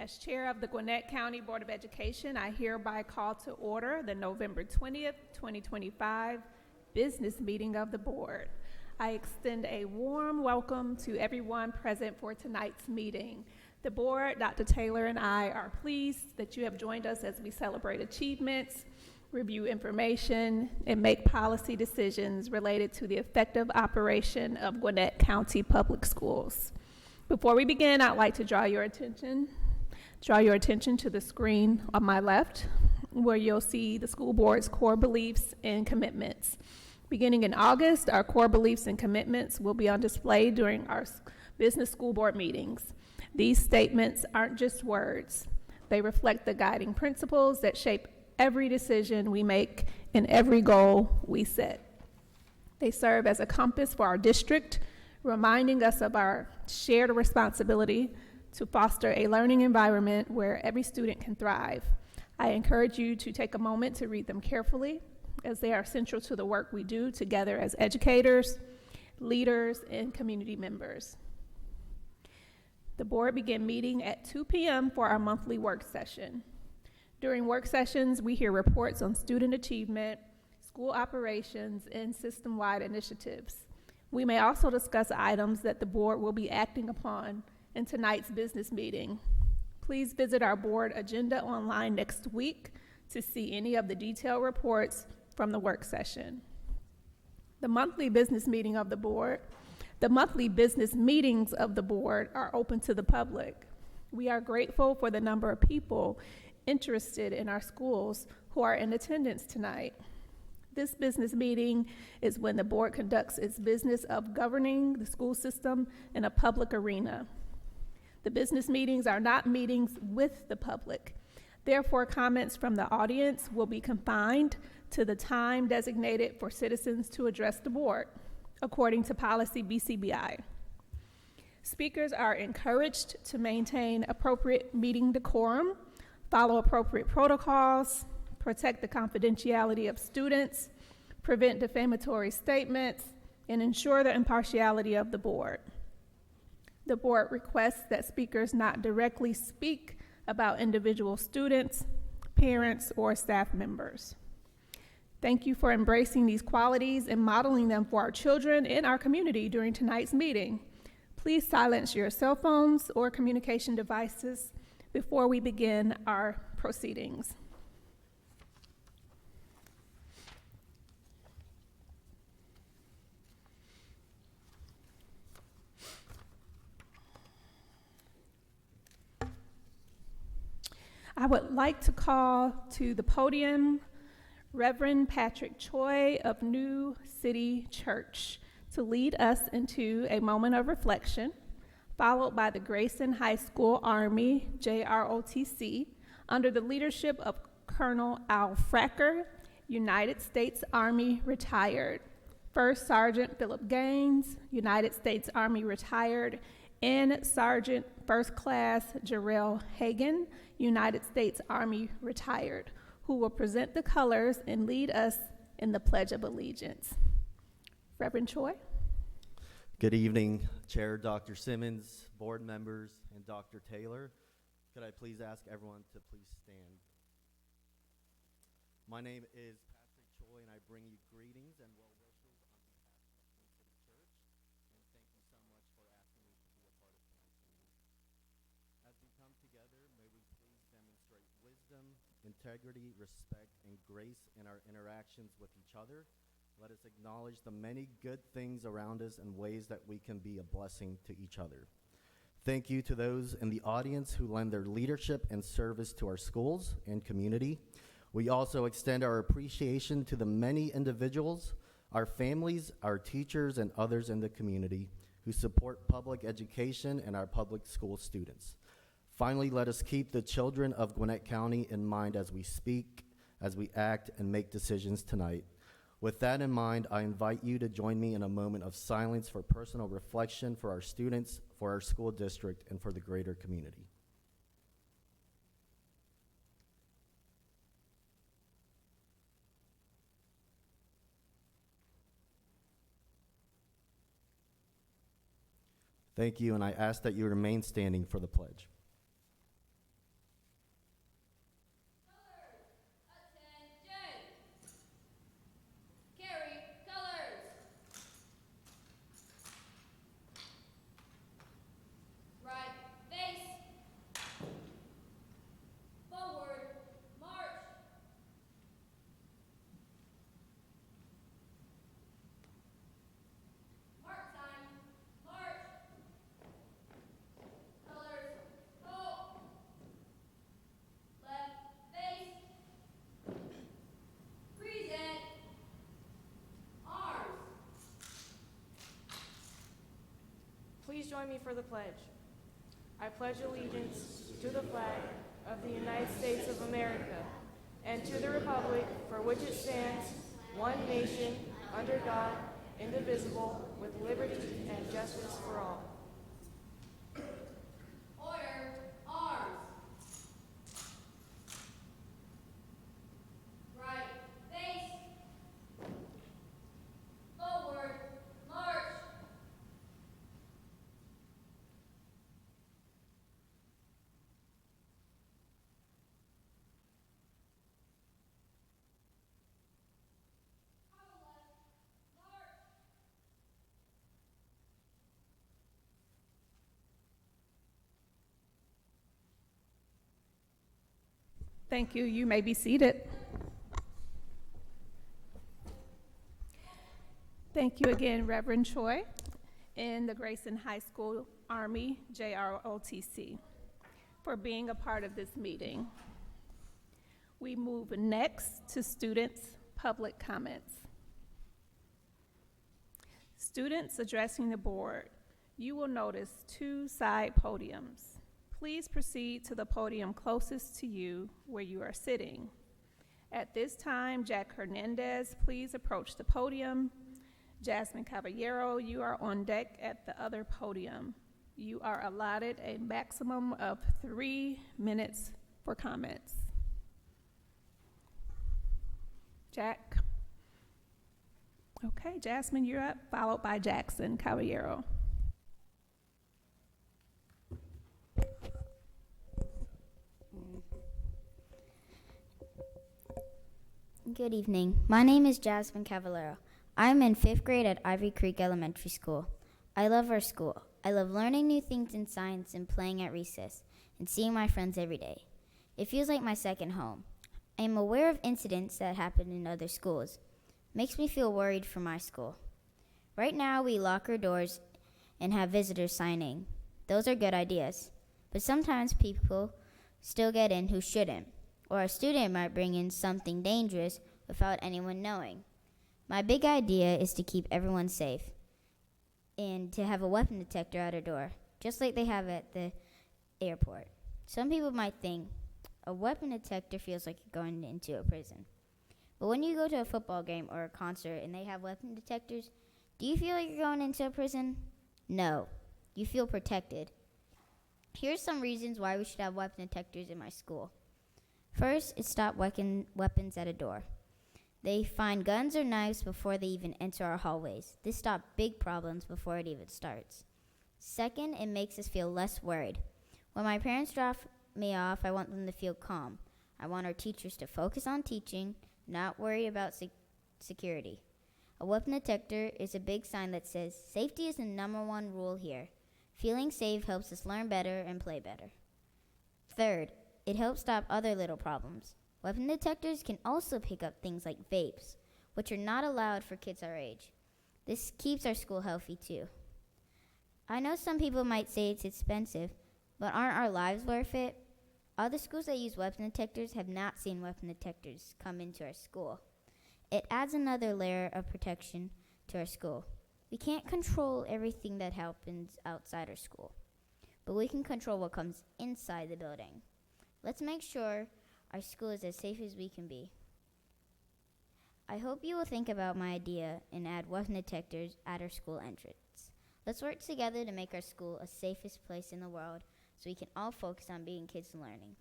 As chair of the Gwinnett County Board of Education, I hereby call to order the November 20th, 2025 business meeting of the board. I extend a warm welcome to everyone present for tonight's meeting. The board, Dr. Taylor, and I are pleased that you have joined us as we celebrate achievements, review information, and make policy decisions related to the effective operation of Gwinnett County Public Schools. Before we begin, I'd like to draw your attention to the screen on my left, where you'll see the school board's core beliefs and commitments. Beginning in August, our core beliefs and commitments will be on display during our business school board meetings. These statements aren't just words. They reflect the guiding principles that shape every decision we make and every goal we set. They serve as a compass for our district, reminding us of our shared responsibility to foster a learning environment where every student can thrive. I encourage you to take a moment to read them carefully, as they are central to the work we do together as educators, leaders, and community members. The board began meeting at 2 p.m. for our monthly work session. During work sessions, we hear reports on student achievement, school operations, and system-wide initiatives. We may also discuss items that the board will be acting upon in tonight's business meeting. Please visit our board agenda online next week to see any of the detailed reports from the work session. The monthly business meetings of the board are open to the public. We are grateful for the number of people interested in our schools who are in attendance tonight. This business meeting is when the board conducts its business of governing the school system in a public arena. The business meetings are not meetings with the public. Therefore, comments from the audience will be confined to the time designated for citizens to address the board, according to policy BCBI. Speakers are encouraged to maintain appropriate meeting decorum, follow appropriate protocols, protect the confidentiality of students, prevent defamatory statements, and ensure the impartiality of the board. The board requests that speakers not directly speak about individual students, parents, or staff members. Thank you for embracing these qualities and modeling them for our children and our community during tonight's meeting. Please silence your cell phones or communication devices before we begin our proceedings. I would like to call to the podium Reverend Patrick Choi of New City Church to lead us into a moment of reflection, followed by the Grayson High School Army, JROTC, under the leadership of Colonel Al Fracker, United States Army retired, First Sergeant Philip Gaines, United States Army retired, and Sergeant First Class Jarrell Hagan, United States Army retired, who will present the colors and lead us in the Pledge of Allegiance. Reverend Choi. Good evening, Chair Dr. Simmons, board members, and Dr. Taylor. Could I please ask everyone to please stand? My name is Patrick Choi, and I bring you greetings and well wishes on behalf of New City Church, and thank you so much for asking me to be a part of tonight's meeting. As we come together, may we please demonstrate wisdom, integrity, respect, and grace in our interactions with each other. Let us acknowledge the many good things around us and ways that we can be a blessing to each other. Thank you to those in the audience who lend their leadership and service to our schools and community. We also extend our appreciation to the many individuals, our families, our teachers, and others in the community who support public education and our public school students. Finally, let us keep the children of Gwinnett County in mind as we speak, as we act, and make decisions tonight. With that in mind, I invite you to join me in a moment of silence for personal reflection for our students, for our school district, and for the greater community. Thank you, and I ask that you remain standing for the pledge. Please join me for the pledge. I pledge allegiance to the flag of the United States of America and to the republic for which it stands, one nation, under God, indivisible, with liberty and justice for all. Order, arms. Right, face. Forward, march. Thank you. You may be seated. Thank you again, Reverend Choi, and the Grayson High School Army JROTC for being a part of this meeting. We move next to students' public comments. Students addressing the board, you will notice 2 side podiums. Please proceed to the podium closest to you where you are sitting. At this time, Jack Hernandez, please approach the podium. Jasmine Caballero, you are on deck at the other podium. You are allotted a maximum of 3 minutes for comments. Jack? Okay, Jasmine, you're up, followed by Jackson Caballero. Good evening. My name is Jasmine Cavallero. I am in 5th grade at Ivy Creek Elementary School. I love our school. I love learning new things in science and playing at recess and seeing my friends every day. It feels like my second home. I am aware of incidents that happen in other schools. Makes me feel worried for my school. Right now, we lock our doors and have visitors signing. Those are good ideas. But sometimes people still get in who shouldn't, or a student might bring in something dangerous without anyone knowing. My big idea is to keep everyone safe and to have a weapon detector at our door, just like they have at the airport. Some people might think a weapon detector feels like you're going into a prison. But when you go to a football game or a concert and they have weapon detectors, do you feel like you're going into a prison? No, you feel protected. Here's some reasons why we should have weapon detectors in my school. First, it stops weapons at a door. They find guns or knives before they even enter our hallways. This stops big problems before it even starts. Second, it makes us feel less worried. When my parents drop me off, I want them to feel calm. I want our teachers to focus on teaching, not worry about security. A weapon detector is a big sign that says, safety is the #1 rule here. Feeling safe helps us learn better and play better. Third, it helps stop other little problems. Weapon detectors can also pick up things like vapes, which are not allowed for kids our age. This keeps our school healthy too. I know some people might say it's expensive, but aren't our lives worth it? Other schools that use weapon detectors have not seen weapon detectors come into our school. It adds another layer of protection to our school. We can't control everything that happens outside our school, but we can control what comes inside the building. Let's make sure our school is as safe as we can be. I hope you will think about my idea and add weapon detectors at our school entrance. Let's work together to make our school a safest place in the world so we can all focus on being kids and learning.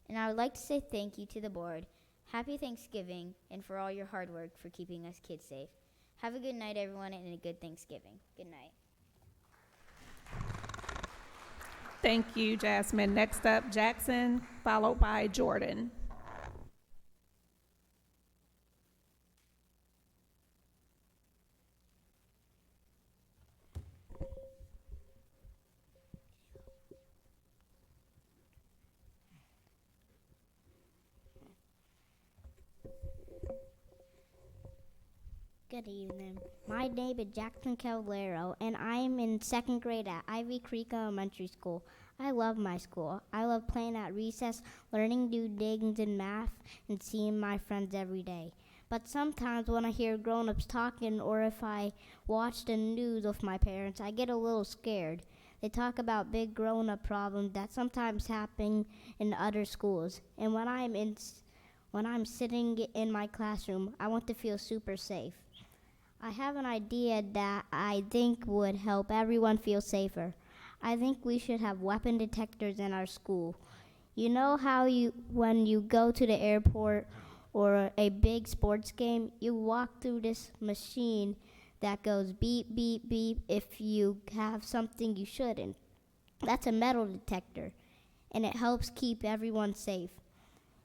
And I would like to say thank you to the board, happy Thanksgiving, and for all your hard work for keeping us kids safe. Have a good night, everyone, and a good Thanksgiving. Good night. Thank you, Jasmine. Next up, Jackson, followed by Jordan. Good evening. My name is Jackson Cavallero, and I am in 2nd grade at Ivy Creek Elementary School. I love my school. I love playing at recess, learning new things in math, and seeing my friends every day. But sometimes when I hear grown-ups talking or if I watch the news with my parents, I get a little scared. They talk about big grown-up problems that sometimes happen in other schools. And when I'm sitting in my classroom, I want to feel super safe. I have an idea that I think would help everyone feel safer. I think we should have weapon detectors in our school. You know how when you go to the airport or a big sports game, you walk through this machine that goes beep, beep, beep if you have something you shouldn't. That's a metal detector, and it helps keep everyone safe.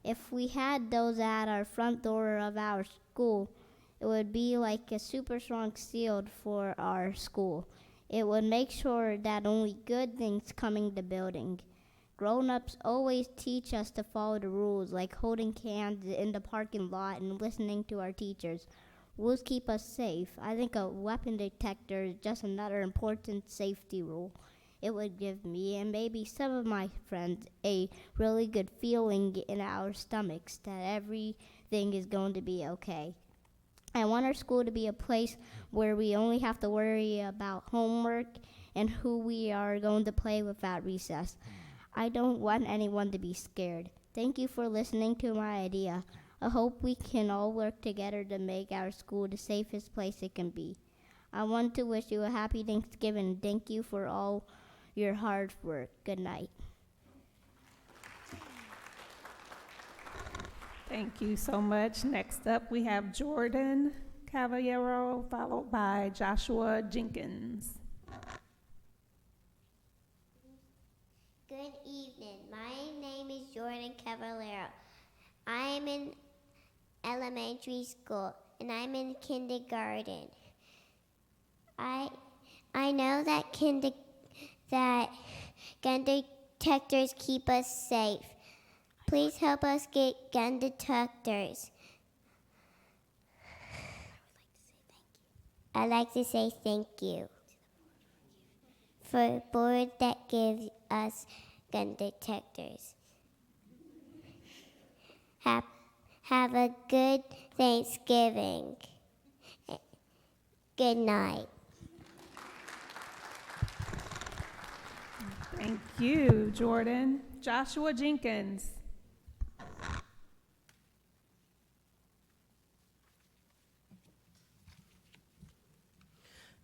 If we had those at our front door of our school, it would be like a super strong shield for our school. It would make sure that only good things come in the building. Grown-ups always teach us to follow the rules, like holding hands in the parking lot and listening to our teachers. Rules keep us safe. I think a weapon detector is just another important safety rule. It would give me and maybe some of my friends a really good feeling in our stomachs that everything is going to be okay. I want our school to be a place where we only have to worry about homework and who we are going to play with at recess. I don't want anyone to be scared. Thank you for listening to my idea. I hope we can all work together to make our school the safest place it can be. I want to wish you a happy Thanksgiving. Thank you for all your hard work. Good night. Thank you so much. Next up, we have Jordan Cavallero, followed by Joshua Jenkins. Good evening. My name is Jordan Cavallero. I am in elementary school and I'm in kindergarten. I know that gun detectors keep us safe. Please help us get gun detectors. I'd like to say thank you for a board that gives us gun detectors. Have a good Thanksgiving. Good night. Thank you, Jordan. Joshua Jenkins.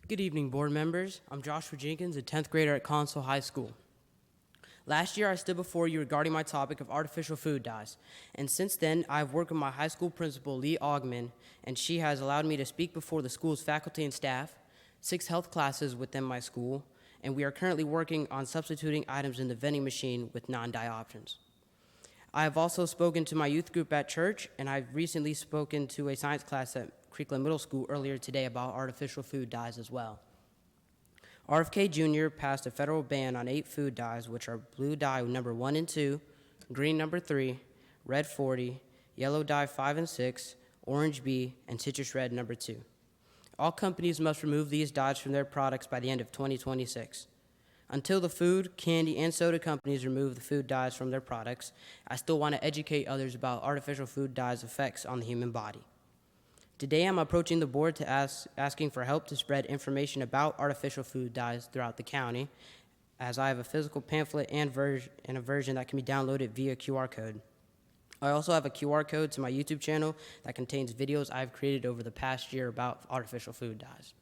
Good evening, board members. I'm Joshua Jenkins, a 10th grader at Console High School. Last year, I stood before you regarding my topic of artificial food dyes, and since then, I've worked with my high school principal, Lee Augman, and she has allowed me to speak before the school's faculty and staff, 6 health classes within my school, and we are currently working on substituting items in the vending machine with non-dye options. I have also spoken to my youth group at church, and I've recently spoken to a science class at Creekland Middle School earlier today about artificial food dyes as well. RFK Jr. passed a federal ban on 8 food dyes, which are blue dye number 1 and 2, green number 3, red 40, yellow dye 5 and 6, orange B, and citrus red number 2. All companies must remove these dyes from their products by the end of 2026. Until the food, candy, and soda companies remove the food dyes from their products, I still want to educate others about artificial food dyes' effects on the human body. Today, I'm approaching the board to asking for help to spread information about artificial food dyes throughout the county, as I have a physical pamphlet and a version that can be downloaded via QR code. I also have a QR code to my YouTube channel that contains videos I've created over the past year about artificial food dyes.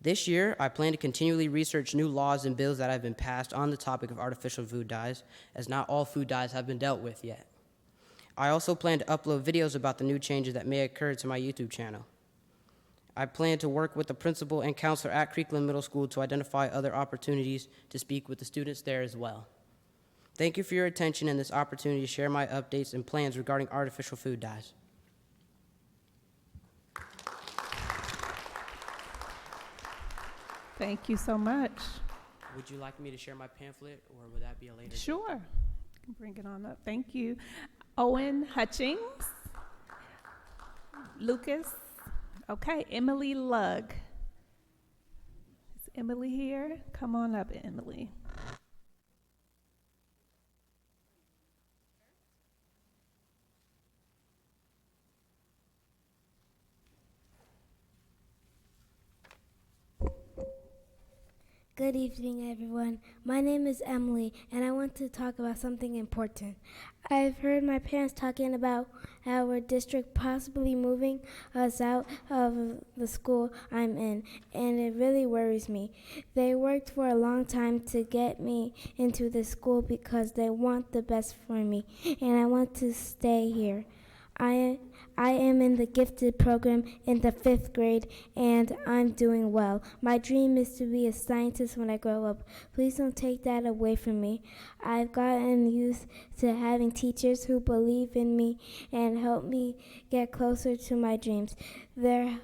This year, I plan to continually research new laws and bills that have been passed on the topic of artificial food dyes, as not all food dyes have been dealt with yet. I also plan to upload videos about the new changes that may occur to my YouTube channel. I plan to work with the principal and counselor at Creekland Middle School to identify other opportunities to speak with the students there as well. Thank you for your attention and this opportunity to share my updates and plans regarding artificial food dyes. Thank you so much. Would you like me to share my pamphlet, or would that be a later date? Sure. Bring it on up. Thank you. Owen Hutchings. Lucas. Okay, Emily Lugg. Is Emily here? Come on up, Emily. Good evening, everyone. My name is Emily, and I want to talk about something important. I've heard my parents talking about our district possibly moving us out of the school I'm in, and it really worries me. They worked for a long time to get me into this school because they want the best for me, and I want to stay here. I am in the gifted program in the 5th grade, and I'm doing well. My dream is to be a scientist when I grow up. Please don't take that away from me. I've gotten used to having teachers who believe in me and help me get closer to my dreams. They're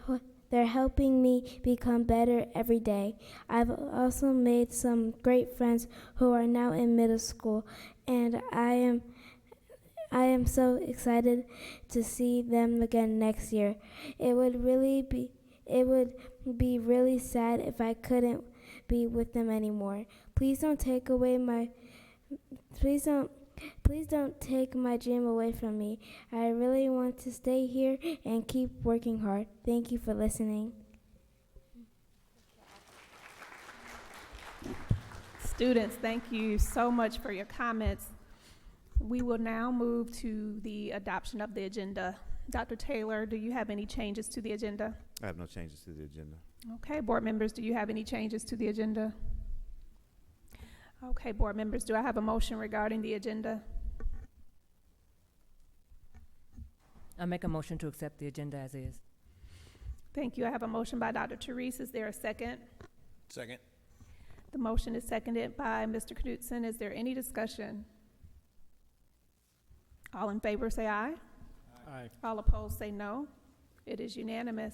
helping me become better every day. I've also made some great friends who are now in middle school, and I am so excited to see them again next year. It would be really sad if I couldn't be with them anymore. Please don't take my dream away from me. I really want to stay here and keep working hard. Thank you for listening. Students, thank you so much for your comments. We will now move to the adoption of the agenda. Dr. Taylor, do you have any changes to the agenda? I have no changes to the agenda. Okay, board members, do you have any changes to the agenda? Okay, board members, do I have a motion regarding the agenda? I make a motion to accept the agenda as is. Thank you. I have a motion by Dr. Therese. Is there a second? Second. The motion is seconded by Mr. Knudsen. Is there any discussion? All in favor say aye. Aye. All opposed say no. It is unanimous.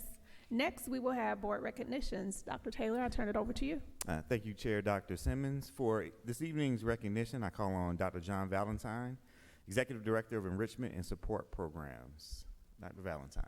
Next, we will have board recognitions. Dr. Taylor, I turn it over to you. Thank you, Chair Dr. Simmons. For this evening's recognition, I call on Dr. John Valentine, Executive Director of Enrichment and Support Programs. Dr. Valentine.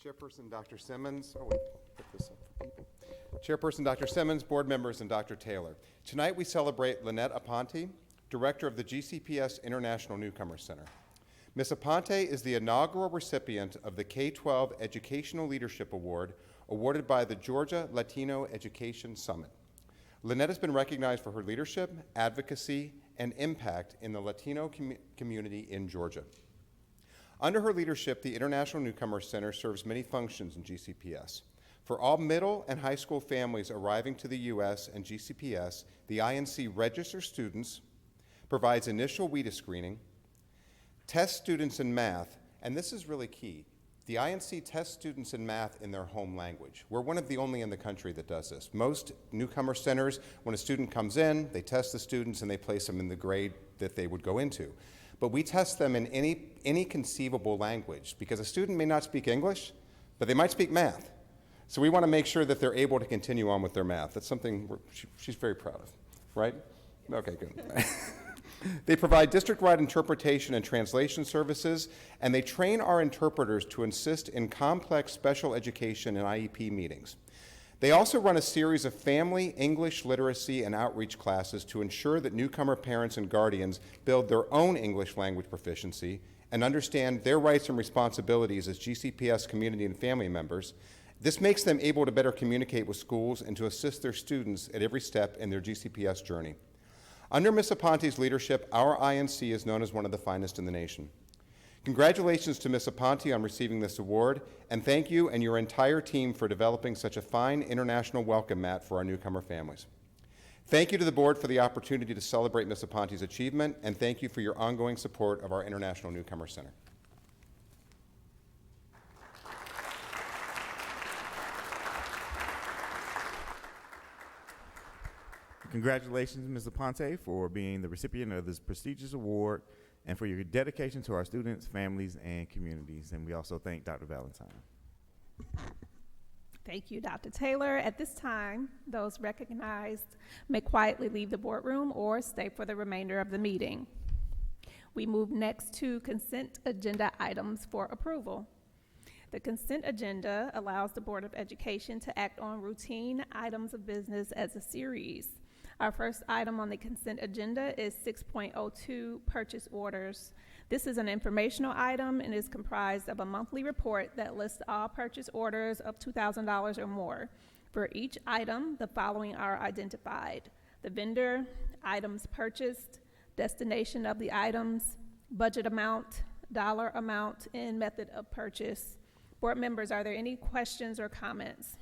Chairperson Dr. Simmons, put this up for people. Chairperson Dr. Simmons, board members, and Dr. Taylor. Tonight we celebrate Lynette Aponte, Director of the GCPS International Newcomer Center. Ms. Aponte is the inaugural recipient of the K-12 Educational Leadership Award awarded by the Georgia Latino Education Summit. Lynette has been recognized for her leadership, advocacy, and impact in the Latino community in Georgia. Under her leadership, the International Newcomer Center serves many functions in GCPS. For all middle and high school families arriving to the U.S. and GCPS, the INC registers students, provides initial WIDA screening, tests students in math, and this is really key. The INC tests students in math in their home language. We're one of the only in the country that does this. Most newcomer centers, when a student comes in, they test the students and they place them in the grade that they would go into. But we test them in any conceivable language because a student may not speak English, but they might speak math. So we want to make sure that they're able to continue on with their math. That's something she's very proud of, right? Okay, good. They provide district-wide interpretation and translation services, and they train our interpreters to assist in complex special education and IEP meetings. They also run a series of family, English, literacy, and outreach classes to ensure that newcomer parents and guardians build their own English language proficiency and understand their rights and responsibilities as GCPS community and family members. This makes them able to better communicate with schools and to assist their students at every step in their GCPS journey. Under Ms. Aponte's leadership, our INC is known as one of the finest in the nation. Congratulations to Ms. Aponte on receiving this award, and thank you and your entire team for developing such a fine international welcome mat for our newcomer families. Thank you to the board for the opportunity to celebrate Ms. Aponte's achievement, and thank you for your ongoing support of our International Newcomer Center. Congratulations, Ms. Aponte, for being the recipient of this prestigious award and for your dedication to our students, families, and communities. And we also thank Dr. Valentine. Thank you, Dr. Taylor. At this time, those recognized may quietly leave the boardroom or stay for the remainder of the meeting. We move next to consent agenda items for approval. The consent agenda allows the Board of Education to act on routine items of business as a series. Our first item on the consent agenda is 6.02, purchase orders. This is an informational item and is comprised of a monthly report that lists all purchase orders of $2,000 or more. For each item, the following are identified: the vendor, items purchased, destination of the items, budget amount, dollar amount, and method of purchase. Board members, are there any questions or comments?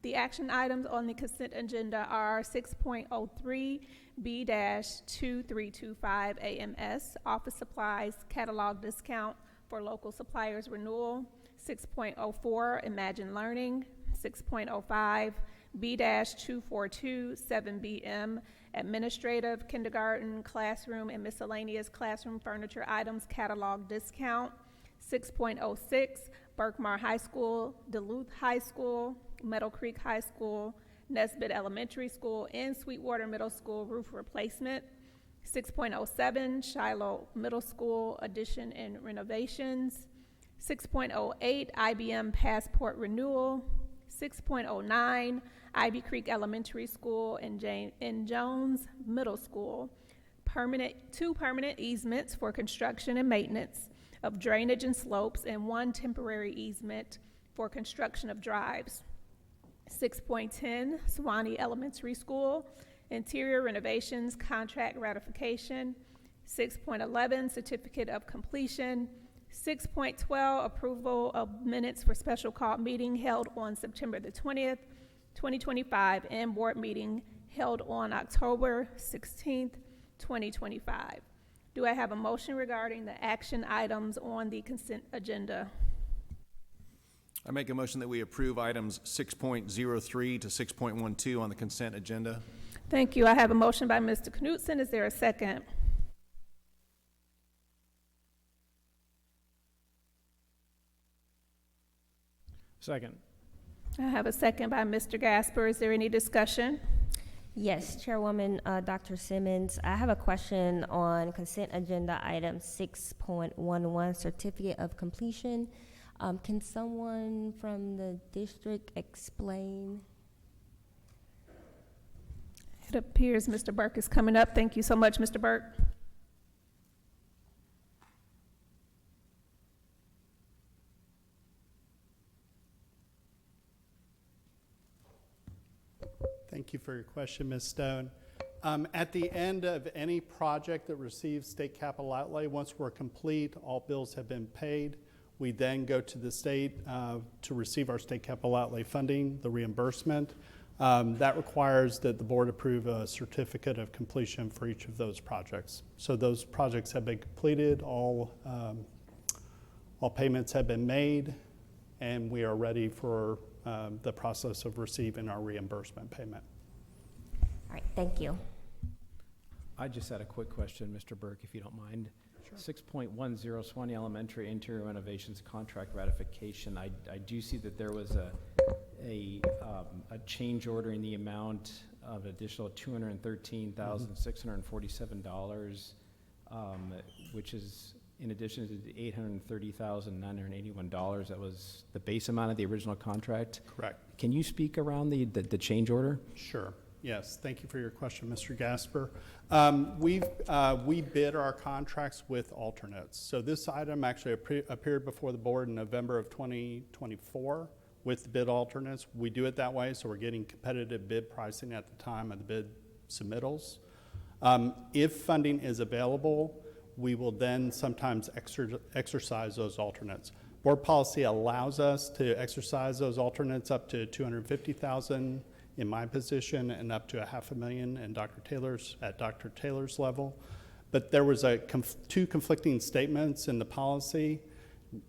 The action items on the consent agenda are 6.03 B-2325 AMS, office supplies, catalog discount for local suppliers renewal, 6.04 Imagine Learning, 6.05 B-242 7BM, administrative, kindergarten, classroom, and miscellaneous classroom furniture items catalog discount, 6.06 Berkmar High School, Duluth High School, Meadow Creek High School, Nesbitt Elementary School, and Sweetwater Middle School roof replacement, 6.07 Shiloh Middle School addition and renovations, 6.08 IBM Passport renewal, 6.09 Ivy Creek Elementary School and Jones Middle School, two permanent easements for construction and maintenance of drainage and slopes, and one temporary easement for construction of drives. 6.10 Sewanee Elementary School, interior renovations contract ratification. 6.11 Certificate of Completion. 6.12 Approval of minutes for special call meeting held on September the 20th, 2025, and board meeting held on October 16th, 2025. Do I have a motion regarding the action items on the consent agenda? I make a motion that we approve items 6.03 to 6.12 on the consent agenda. Thank you. I have a motion by Mr. Knutson. Is there a second? Second. I have a second by Mr. Gasper. Is there any discussion? Yes, Chairwoman Dr. Simmons, I have a question on consent agenda item 6.11, Certificate of Completion. Can someone from the district explain? It appears Mr. Burke is coming up. Thank you so much, Mr. Burke. Thank you for your question, Ms. Stone. At the end of any project that receives state capital outlay, once we're complete, all bills have been paid, we then go to the state to receive our state capital outlay funding, the reimbursement. That requires that the board approve a certificate of completion for each of those projects. So those projects have been completed, all payments have been made, and we are ready for the process of receiving our reimbursement payment. All right, thank you. I just had a quick question, Mr. Burke, if you don't mind. Sure. 6.10 Sewanee Elementary interior renovations contract ratification. I do see that there was a change order in the amount of additional $213,647, which is in addition to the $830,981 that was the base amount of the original contract. Correct. Can you speak around the change order? Sure. Yes. Thank you for your question, Mr. Gasper. We bid our contracts with alternates. So this item actually appeared before the board in November of 2024 with the bid alternates. We do it that way, so we're getting competitive bid pricing at the time of the bid submittals. If funding is available, we will then sometimes exercise those alternates. Board policy allows us to exercise those alternates up to $250,000 in my position and up to $500,000 in Dr. Taylor's level. But there was two conflicting statements in the policy.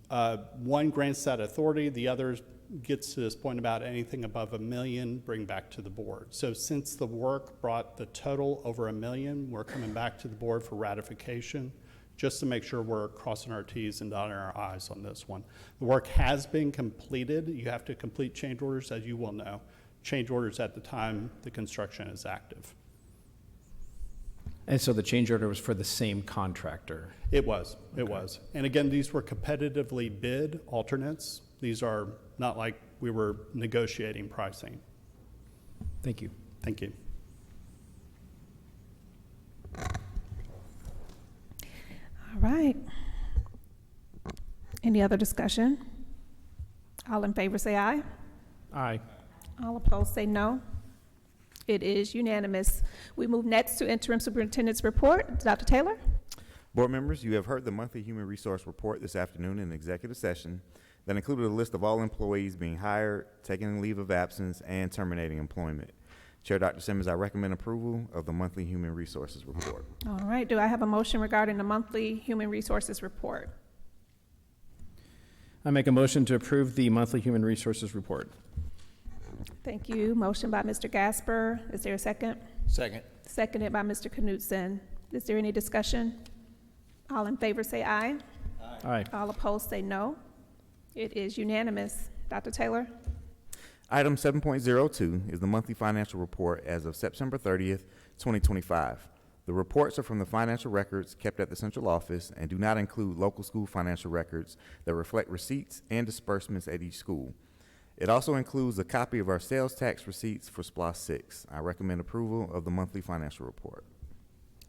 One grants that authority, the other gets to this point about anything above $1 million, bring back to the board. So since the work brought the total over $1 million, we're coming back to the board for ratification, just to make sure we're crossing our T's and dotting our I's on this one. The work has been completed. You have to complete change orders, as you will know. Change orders at the time the construction is active. And so the change order was for the same contractor? It was. And again, these were competitively bid alternates. These are not like we were negotiating pricing. Thank you. Thank you. All right. Any other discussion? All in favor say aye. Aye. All opposed say no. It is unanimous. We move next to interim superintendent's report. Dr. Taylor? Board members, you have heard the monthly human resource report this afternoon in executive session that included a list of all employees being hired, taking leave of absence, and terminating employment. Chair Dr. Simmons, I recommend approval of the monthly human resources report. All right. Do I have a motion regarding the monthly human resources report? I make a motion to approve the monthly human resources report. Thank you. Motion by Mr. Gasper. Is there a second? Second. Seconded by Mr. Knutson. Is there any discussion? All in favor say aye. Aye. All opposed say no. It is unanimous. Dr. Taylor? Item 7.02 is the monthly financial report as of September 30th, 2025. The reports are from the financial records kept at the central office and do not include local school financial records that reflect receipts and disbursements at each school. It also includes a copy of our sales tax receipts for SPLOS 6. I recommend approval of the monthly financial report.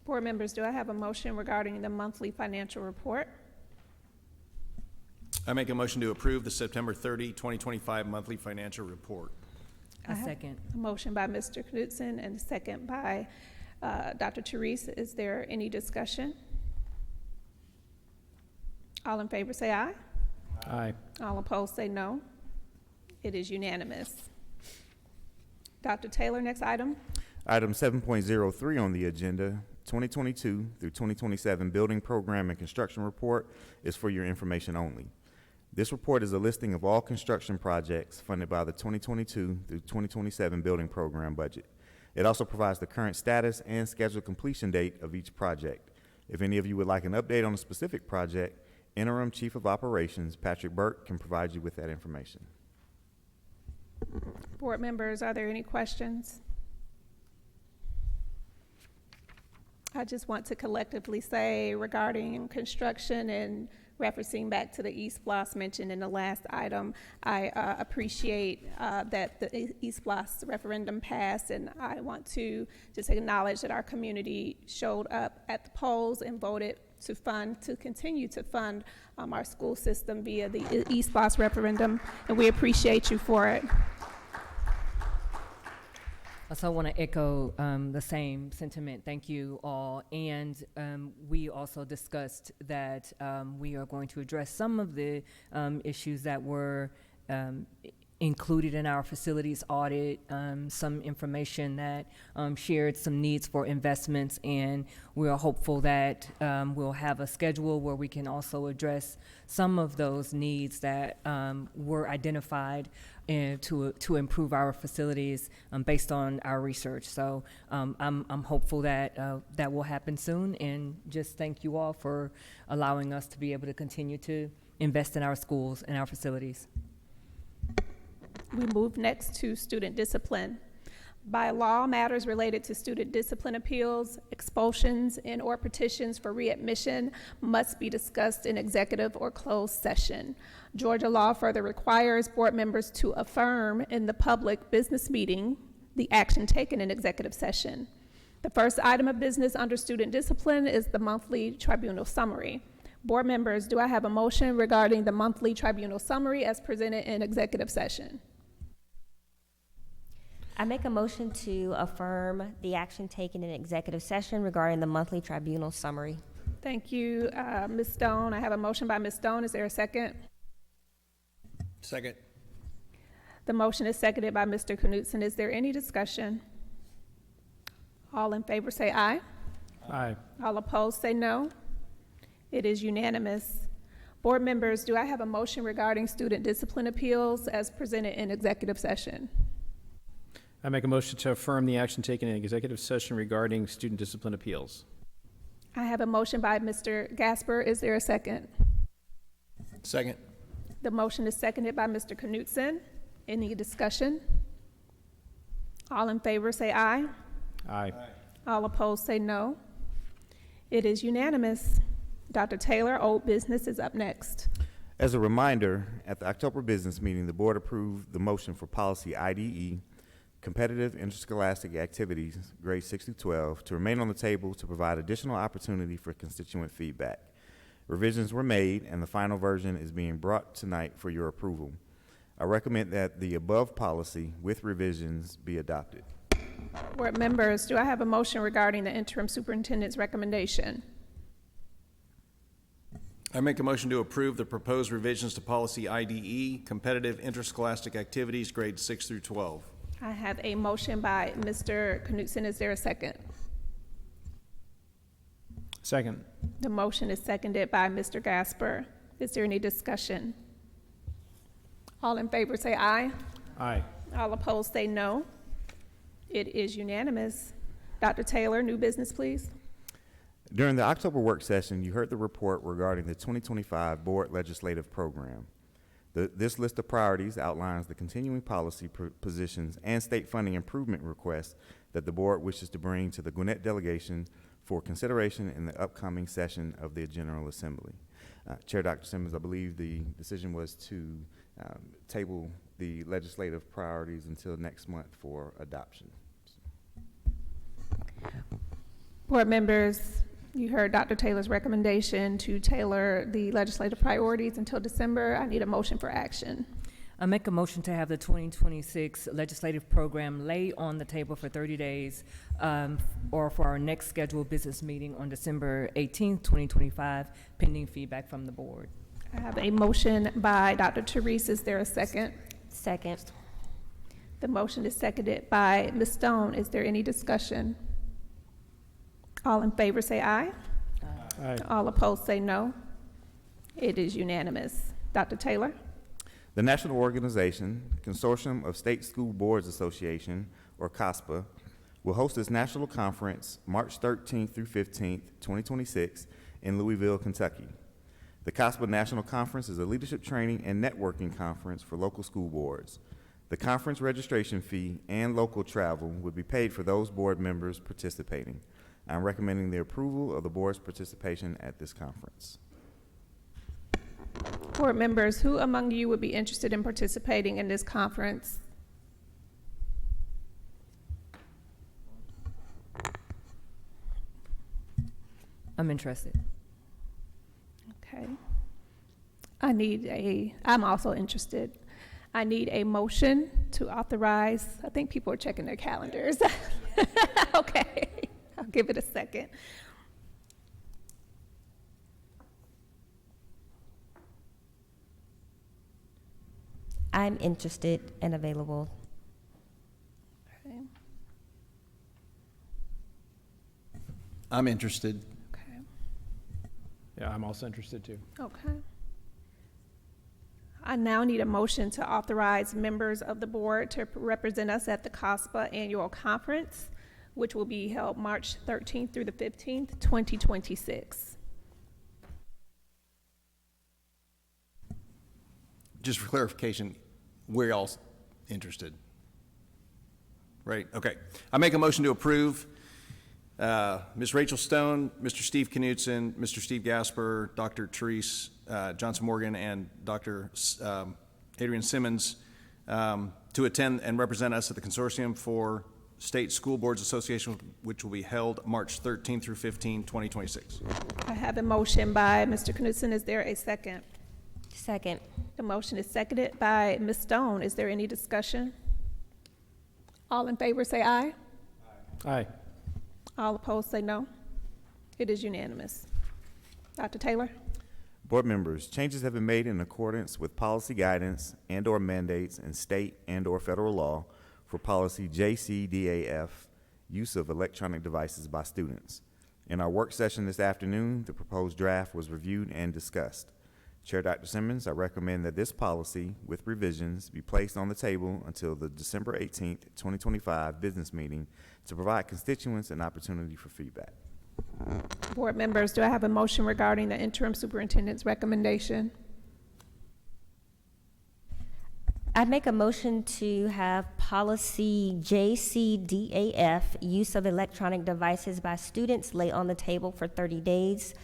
Board members, do I have a motion regarding the monthly financial report? I make a motion to approve the September 30, 2025 monthly financial report. I have second. A motion by Mr. Knutson and a second by Dr. Therese. Is there any discussion? All in favor say aye. Aye. All opposed say no. It is unanimous. Dr. Taylor, next item. Item 7.03 on the agenda, 2022 through 2027 Building Program and Construction Report, is for your information only. This report is a listing of all construction projects funded by the 2022 through 2027 Building Program budget. It also provides the current status and scheduled completion date of each project. If any of you would like an update on a specific project, Interim Chief of Operations Patrick Burke can provide you with that information. Board members, are there any questions? I just want to collectively say regarding construction and referencing back to the East Floss mentioned in the last item, I appreciate that the East Floss referendum passed, and I want to just acknowledge that our community showed up at the polls and voted to continue to fund our school system via the East Floss referendum, and we appreciate you for it. Also want to echo the same sentiment. Thank you all. And we also discussed that we are going to address some of the issues that were included in our facilities audit, some information that shared some needs for investments, and we are hopeful that we'll have a schedule where we can also address some of those needs that were identified to improve our facilities based on our research. So I'm hopeful that that will happen soon, and just thank you all for allowing us to be able to continue to invest in our schools and our facilities. We move next to student discipline. By law, matters related to student discipline appeals, expulsions, and/or petitions for readmission must be discussed in executive or closed session. Georgia law further requires board members to affirm in the public business meeting the action taken in executive session. The first item of business under student discipline is the monthly tribunal summary. Board members, do I have a motion regarding the monthly tribunal summary as presented in executive session? I make a motion to affirm the action taken in executive session regarding the monthly tribunal summary. Thank you, Ms. Stone. I have a motion by Ms. Stone. Is there a second? Second. The motion is seconded by Mr. Knutson. Is there any discussion? All in favor say aye. Aye. All opposed say no. It is unanimous. Board members, do I have a motion regarding student discipline appeals as presented in executive session? I make a motion to affirm the action taken in executive session regarding student discipline appeals. I have a motion by Mr. Gasper. Is there a second? Second. The motion is seconded by Mr. Knutson. Any discussion? All in favor say aye. Aye. All opposed say no. It is unanimous. Dr. Taylor, old business is up next. As a reminder, at the October business meeting, the board approved the motion for policy IDE, competitive interscholastic activities, grades 6 through 12, to remain on the table to provide additional opportunity for constituent feedback. Revisions were made, and the final version is being brought tonight for your approval. I recommend that the above policy with revisions be adopted. Board members, do I have a motion regarding the interim superintendent's recommendation? I make a motion to approve the proposed revisions to policy IDE, competitive interscholastic activities, grades 6 through 12. I have a motion by Mr. Knutson. Is there a second? Second. The motion is seconded by Mr. Gasper. Is there any discussion? All in favor say aye. Aye. All opposed say no. It is unanimous. Dr. Taylor, new business, please. During the October work session, you heard the report regarding the 2025 Board Legislative Program. This list of priorities outlines the continuing policy positions and state funding improvement requests that the board wishes to bring to the Gwinnett delegation for consideration in the upcoming session of the General Assembly. Chair Dr. Simmons, I believe the decision was to table the legislative priorities until next month for adoption. Board members, you heard Dr. Taylor's recommendation to tailor the legislative priorities until December. I need a motion for action. I make a motion to have the 2026 legislative program lay on the table for 30 days or for our next scheduled business meeting on December 18th, 2025, pending feedback from the board. I have a motion by Dr. Therese. Is there a second? Second. The motion is seconded by Ms. Stone. Is there any discussion? All in favor say aye. Aye. All opposed say no. It is unanimous. Dr. Taylor? The National Organization, Consortium of State School Boards Association, or COSPA, will host its national conference March 13th through 15th, 2026 in Louisville, Kentucky. The COSPA National Conference is a leadership training and networking conference for local school boards. The conference registration fee and local travel would be paid for those board members participating. I'm recommending the approval of the board's participation at this conference. Board members, who among you would be interested in participating in this conference? I'm interested. Okay. I'm also interested. I need a motion to authorize, I think people are checking their calendars. Okay, I'll give it a second. I'm interested and available. Okay. I'm interested. Okay. Yeah, I'm also interested too. Okay. I now need a motion to authorize members of the board to represent us at the COSPA Annual Conference, which will be held March 13th through the 15th, 2026. Just for clarification, we're all interested, right? Okay. I make a motion to approve Ms. Rachel Stone, Mr. Steve Knutson, Mr. Steve Gasper, Dr. Therese Johnson Morgan, and Dr. Adrian Simmons to attend and represent us at the Consortium for State School Boards Association, which will be held March 13 through 15, 2026. I have a motion by Mr. Knutson. Is there a second? Second. The motion is seconded by Ms. Stone. Is there any discussion? All in favor say aye. Aye. All opposed say no. It is unanimous. Dr. Taylor? Board members, changes have been made in accordance with policy guidance and/or mandates in state and/or federal law for policy JCDAF, use of electronic devices by students. In our work session this afternoon, the proposed draft was reviewed and discussed. Chair Dr. Simmons, I recommend that this policy, with revisions, be placed on the table until the December 18th, 2025 business meeting to provide constituents an opportunity for feedback. Board members, do I have a motion regarding the interim superintendent's recommendation? I make a motion to have policy JCDAF, use of electronic devices by students, lay on the table for 30 days,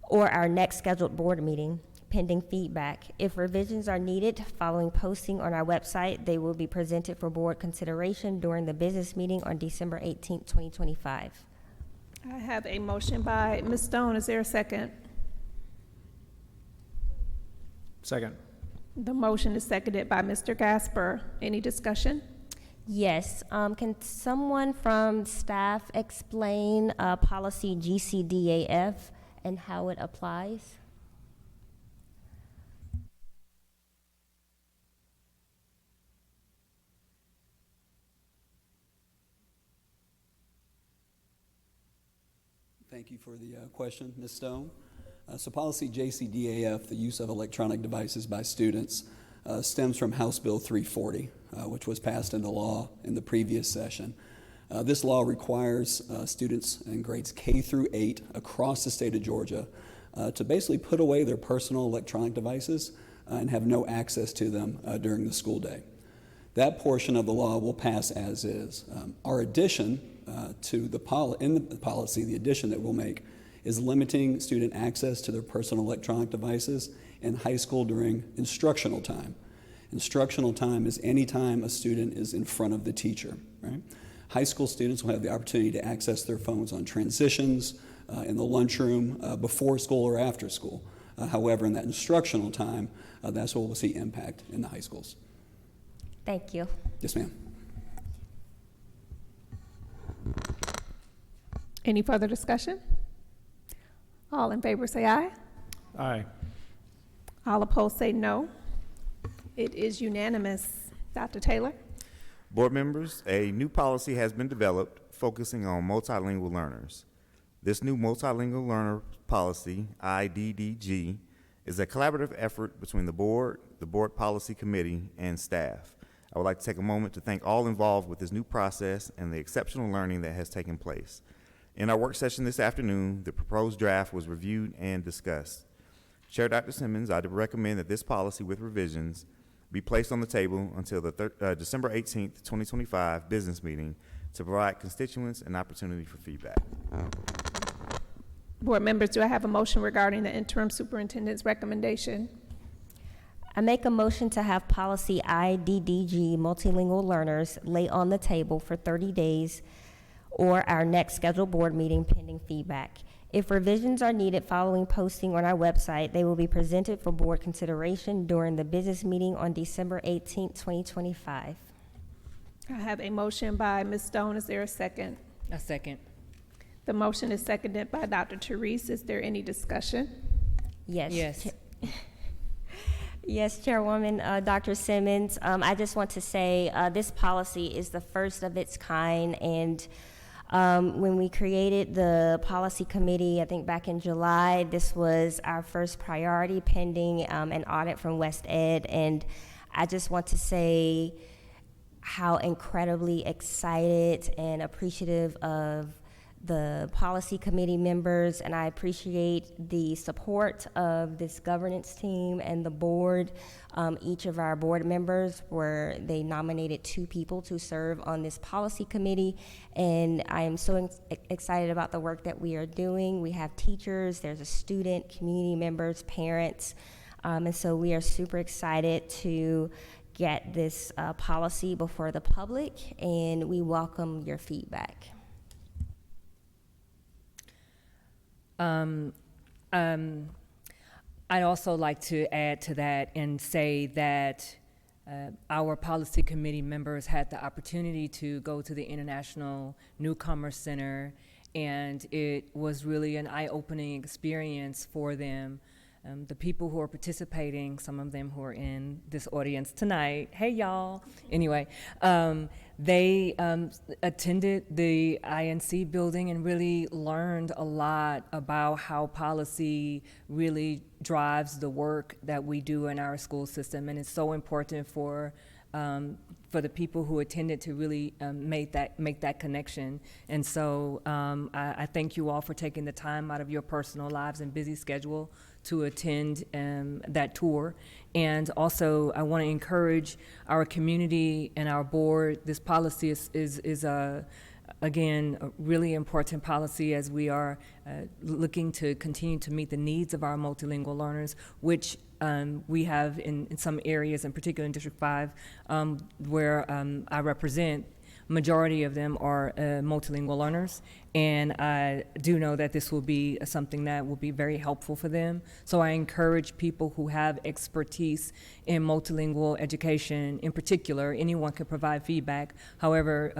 or our next scheduled board meeting, pending feedback. If revisions are needed following posting on our website, they will be presented for board consideration during the business meeting on December 18th, 2025. I have a motion by Ms. Stone. Is there a second? Second. The motion is seconded by Mr. Gasper. Any discussion? Yes. Can someone from staff explain policy GCDAF and how it applies? Thank you for the question, Ms. Stone. So policy JCDAF, the use of electronic devices by students, stems from House Bill 340, which was passed into law in the previous session. This law requires students in grades K through 8 across the state of Georgia to basically put away their personal electronic devices and have no access to them during the school day. That portion of the law will pass as is. Our addition to the policy, the addition that we'll make, is limiting student access to their personal electronic devices in high school during instructional time. Instructional time is any time a student is in front of the teacher, right? High school students will have the opportunity to access their phones on transitions, in the lunchroom, before school or after school. However, in that instructional time, that's where we'll see impact in the high schools. Thank you. Yes, ma'am. Any further discussion? All in favor say aye. Aye. All opposed say no. It is unanimous. Dr. Taylor? Board members, a new policy has been developed focusing on multilingual learners. This new multilingual learner policy, IDDG, is a collaborative effort between the board policy committee, and staff. I would like to take a moment to thank all involved with this new process and the exceptional learning that has taken place. In our work session this afternoon, the proposed draft was reviewed and discussed. Chair Dr. Simmons, I recommend that this policy with revisions be placed on the table until the December 18th, 2025 business meeting to provide constituents an opportunity for feedback. Board members, do I have a motion regarding the interim superintendent's recommendation? I make a motion to have policy IDDG, multilingual learners, lay on the table for 30 days or our next scheduled board meeting pending feedback. If revisions are needed following posting on our website, they will be presented for board consideration during the business meeting on December 18th, 2025. I have a motion by Ms. Stone. Is there a second? A second. The motion is seconded by Dr. Therese. Is there any discussion? Yes. Yes. Yes, Chairwoman, Dr. Simmons. I just want to say this policy is the first of its kind, and when we created the policy committee, I think back in July, this was our first priority pending an audit from West Ed, and I just want to say how incredibly excited and appreciative of the policy committee members, and I appreciate the support of this governance team and the board. Each of our board members they nominated 2 people to serve on this policy committee, and I am so excited about the work that we are doing. We have teachers, there's a student, community members, parents, and so we are super excited to get this policy before the public, and we welcome your feedback. I'd also like to add to that and say that our policy committee members had the opportunity to go to the International Newcomer Center, and it was really an eye-opening experience for them. The people who are participating, some of them who are in this audience tonight, hey y'all, anyway, they attended the INC building and really learned a lot about how policy really drives the work that we do in our school system, and it's so important for for the people who attended to really make that connection. And so I thank you all for taking the time out of your personal lives and busy schedule to attend that tour. And also, I want to encourage our community and our board. This policy is again, a really important policy as we are looking to continue to meet the needs of our multilingual learners, which we have in some areas, in particular in District 5, where I represent. Majority of them are multilingual learners, and I do know that this will be something that will be very helpful for them. So I encourage people who have expertise in multilingual education, in particular, anyone can provide feedback. However,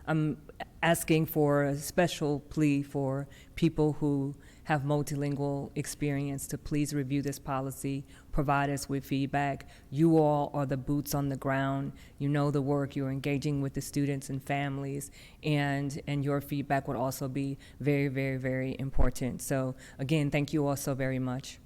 I'm asking for a special plea for people who have multilingual experience to please review this policy, provide us with feedback. You all are the boots on the ground. You know the work, you're engaging with the students and families, and your feedback would also be very, very, very important. So again, thank you all so very much.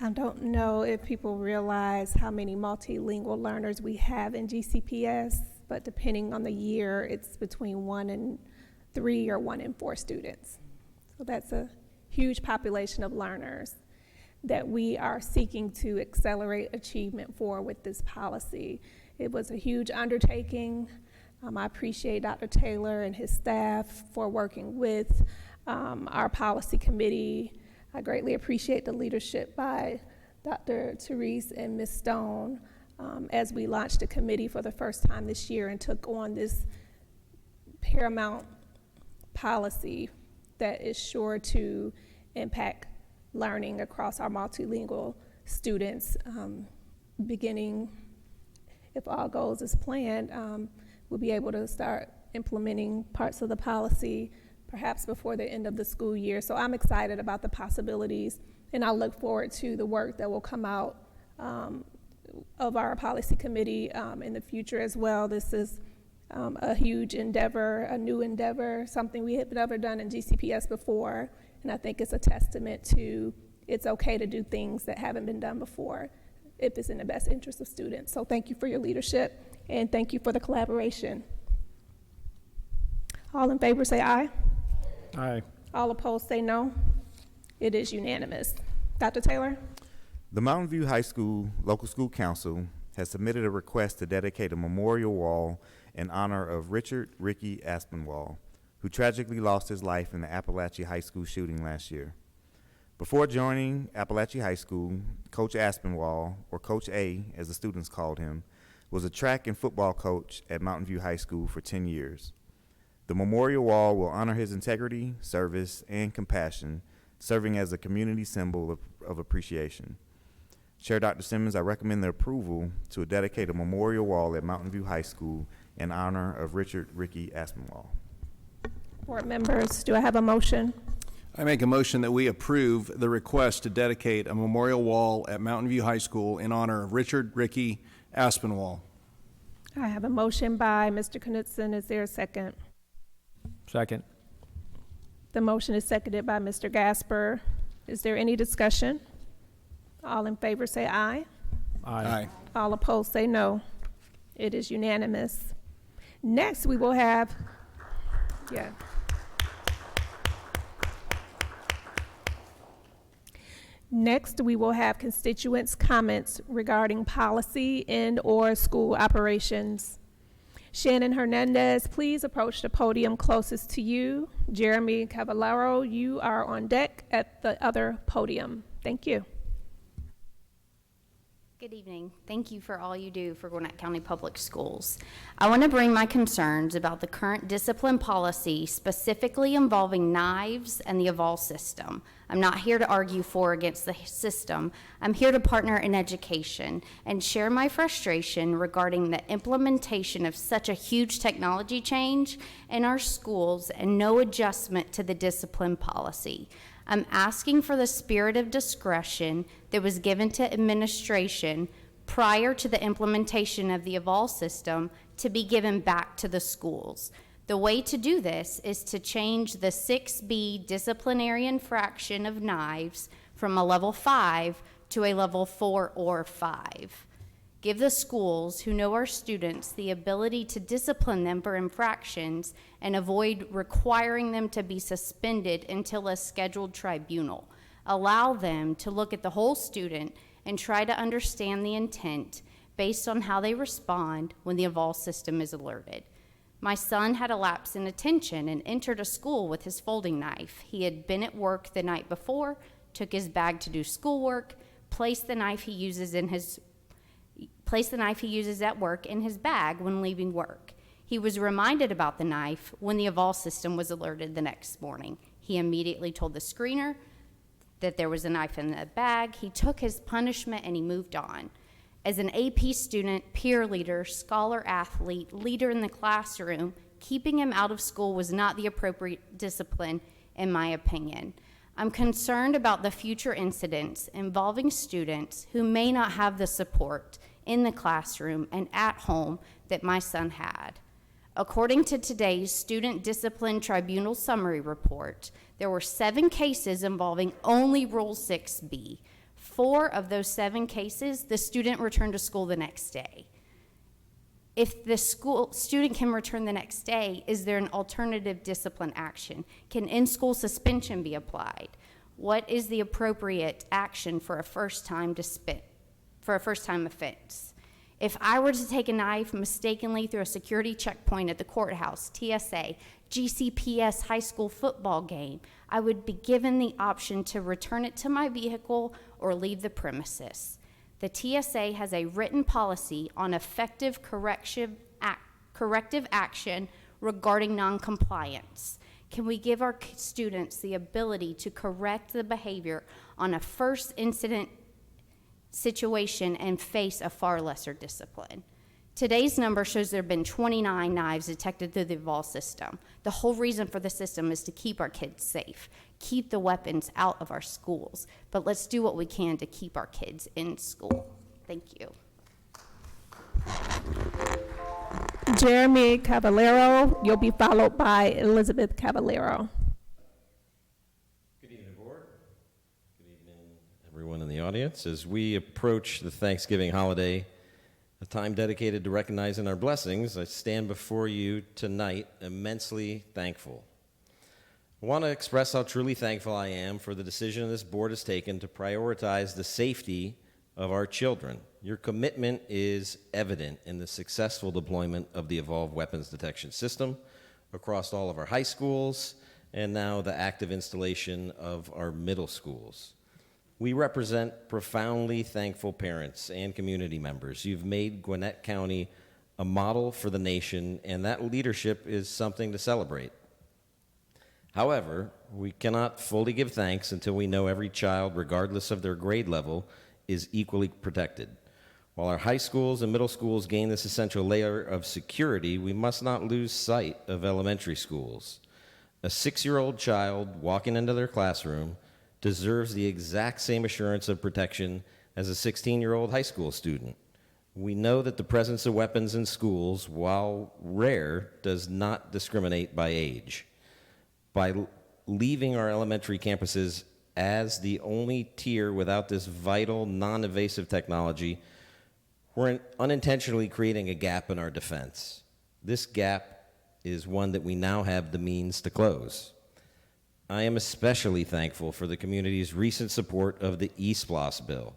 I don't know if people realize how many multilingual learners we have in GCPS, but depending on the year, it's between 1 in 3 or 1 in 4 students. So that's a huge population of learners that we are seeking to accelerate achievement for with this policy. It was a huge undertaking. I appreciate Dr. Taylor and his staff for working with our policy committee. I greatly appreciate the leadership by Dr. Therese and Ms. Stone as we launched a committee for the first time this year and took on this paramount policy that is sure to impact learning across our multilingual students. Beginning, if all goes as planned, we'll be able to start implementing parts of the policy perhaps before the end of the school year. So I'm excited about the possibilities, and I look forward to the work that will come out of our policy committee in the future as well. This is a huge endeavor, a new endeavor, something we have never done in GCPS before, and I think it's a testament to it's okay to do things that haven't been done before if it's in the best interest of students. So thank you for your leadership, and thank you for the collaboration. All in favor say aye. Aye. All opposed say no. It is unanimous. Dr. Taylor? The Mountain View High School Local School Council has submitted a request to dedicate a memorial wall in honor of Richard Ricky Aspinwall, who tragically lost his life in the Appalachia High School shooting last year. Before joining Appalachia High School, Coach Aspinwall, or Coach A as the students called him, was a track and football coach at Mountain View High School for 10 years. The memorial wall will honor his integrity, service, and compassion, serving as a community symbol of appreciation. Chair Dr. Simmons, I recommend the approval to dedicate a memorial wall at Mountain View High School in honor of Richard Ricky Aspinwall. Board members, do I have a motion? I make a motion that we approve the request to dedicate a memorial wall at Mountain View High School in honor of Richard Ricky Aspinwall. I have a motion by Mr. Knudsen. Is there a second? Second. The motion is seconded by Mr. Gasper. Is there any discussion? All in favor say aye. Aye. All opposed say no. It is unanimous. Next, we will have, Next, we will have constituents' comments regarding policy and/or school operations. Shannon Hernandez, please approach the podium closest to you. Jeremy Cavallaro, you are on deck at the other podium. Thank you. Good evening. Thank you for all you do for Gwinnett County Public Schools. I want to bring my concerns about the current discipline policy, specifically involving knives and the Evolve system. I'm not here to argue for or against the system. I'm here to partner in education and share my frustration regarding the implementation of such a huge technology change in our schools and no adjustment to the discipline policy. I'm asking for the spirit of discretion that was given to administration prior to the implementation of the Evolve system to be given back to the schools. The way to do this is to change the 6B disciplinary infraction of knives from a level 5 to a level 4 or 5. Give the schools who know our students the ability to discipline them for infractions and avoid requiring them to be suspended until a scheduled tribunal. Allow them to look at the whole student and try to understand the intent based on how they respond when the Evolve system is alerted. My son had a lapse in attention and entered a school with his folding knife. He had been at work the night before, took his bag to do schoolwork, placed the knife he uses at work in his bag when leaving work. He was reminded about the knife when the Evolve system was alerted the next morning. He immediately told the screener that there was a knife in the bag. He took his punishment and he moved on. As an AP student, peer leader, scholar athlete, leader in the classroom, keeping him out of school was not the appropriate discipline, in my opinion. I'm concerned about the future incidents involving students who may not have the support in the classroom and at home that my son had. According to today's Student Discipline Tribunal Summary Report, there were 7 cases involving only Rule 6B. 4 of those 7 cases, the student returned to school the next day. If the student can return the next day, is there an alternative discipline action? Can in-school suspension be applied? What is the appropriate action for a first-time offense? If I were to take a knife mistakenly through a security checkpoint at the courthouse, TSA, GCPS high school football game, I would be given the option to return it to my vehicle or leave the premises. The TSA has a written policy on effective corrective action regarding noncompliance. Can we give our students the ability to correct the behavior on a first incident situation and face a far lesser discipline? Today's number shows there have been 29 knives detected through the Evolve system. The whole reason for the system is to keep our kids safe, keep the weapons out of our schools. But let's do what we can to keep our kids in school. Thank you. Jeremy Cavallero, you'll be followed by Elizabeth Cavallero. Good evening, Board. Good evening, everyone in the audience. As we approach the Thanksgiving holiday, a time dedicated to recognizing our blessings, I stand before you tonight immensely thankful. I want to express how truly thankful I am for the decision this board has taken to prioritize the safety of our children. Your commitment is evident in the successful deployment of the Evolve Weapons Detection System across all of our high schools and now the active installation of our middle schools. We represent profoundly thankful parents and community members. You've made Gwinnett County a model for the nation, and that leadership is something to celebrate. However, we cannot fully give thanks until we know every child, regardless of their grade level, is equally protected. While our high schools and middle schools gain this essential layer of security, we must not lose sight of elementary schools. A 6-year-old child walking into their classroom deserves the exact same assurance of protection as a 16-year-old high school student. We know that the presence of weapons in schools, while rare, does not discriminate by age. By leaving our elementary campuses as the only tier without this vital, non-invasive technology, we're unintentionally creating a gap in our defense. This gap is one that we now have the means to close. I am especially thankful for the community's recent support of the eSPLOS bill.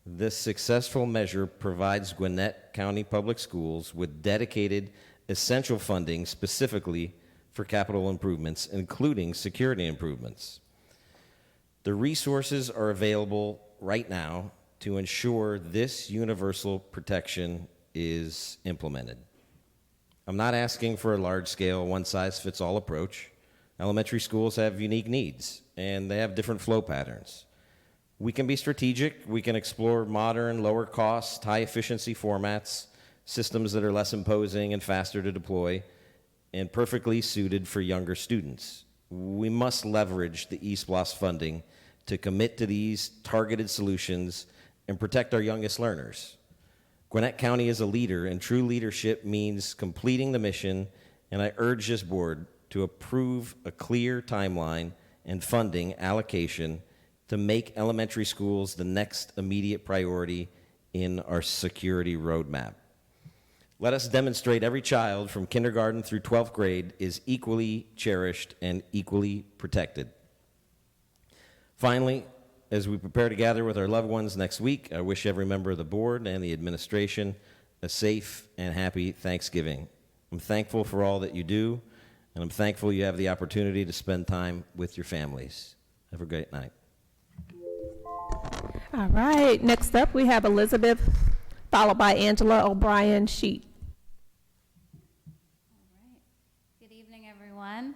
This successful measure provides Gwinnett County Public Schools with dedicated, essential funding specifically for capital improvements, including security improvements. The resources are available right now to ensure this universal protection is implemented. I'm not asking for a large-scale, one-size-fits-all approach. Elementary schools have unique needs, and they have different flow patterns. We can be strategic. We can explore modern, lower-cost, high-efficiency formats, systems that are less imposing and faster to deploy, and perfectly suited for younger students. We must leverage the eSPLOS funding to commit to these targeted solutions and protect our youngest learners. Gwinnett County is a leader, and true leadership means completing the mission and I urge this board to approve a clear timeline and funding allocation to make elementary schools the next immediate priority in our security roadmap. Let us demonstrate every child from kindergarten through 12th grade is equally cherished and equally protected. Finally, as we prepare to gather with our loved ones next week, I wish every member of the board and the administration a safe and happy Thanksgiving. I'm thankful for all that you do, and I'm thankful you have the opportunity to spend time with your families. Have a great night. All right, next up we have Elizabeth, followed by Angela O'Brien Sheet. Good evening, everyone.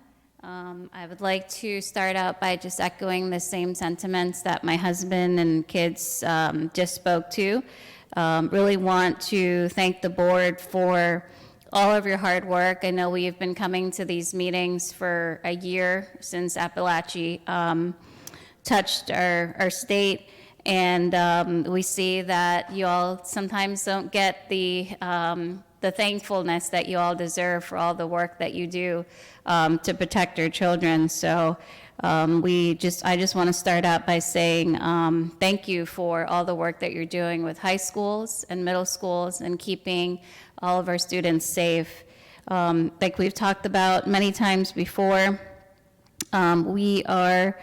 I would like to start out by just echoing the same sentiments that my husband and kids just spoke to. Really want to thank the board for all of your hard work. I know we've been coming to these meetings for a year since Appalachia touched our state, and we see that you all sometimes don't get the thankfulness that you all deserve for all the work that you do to protect our children. So I just want to start out by saying thank you for all the work that you're doing with high schools and middle schools and keeping all of our students safe. Like we've talked about many times before, we are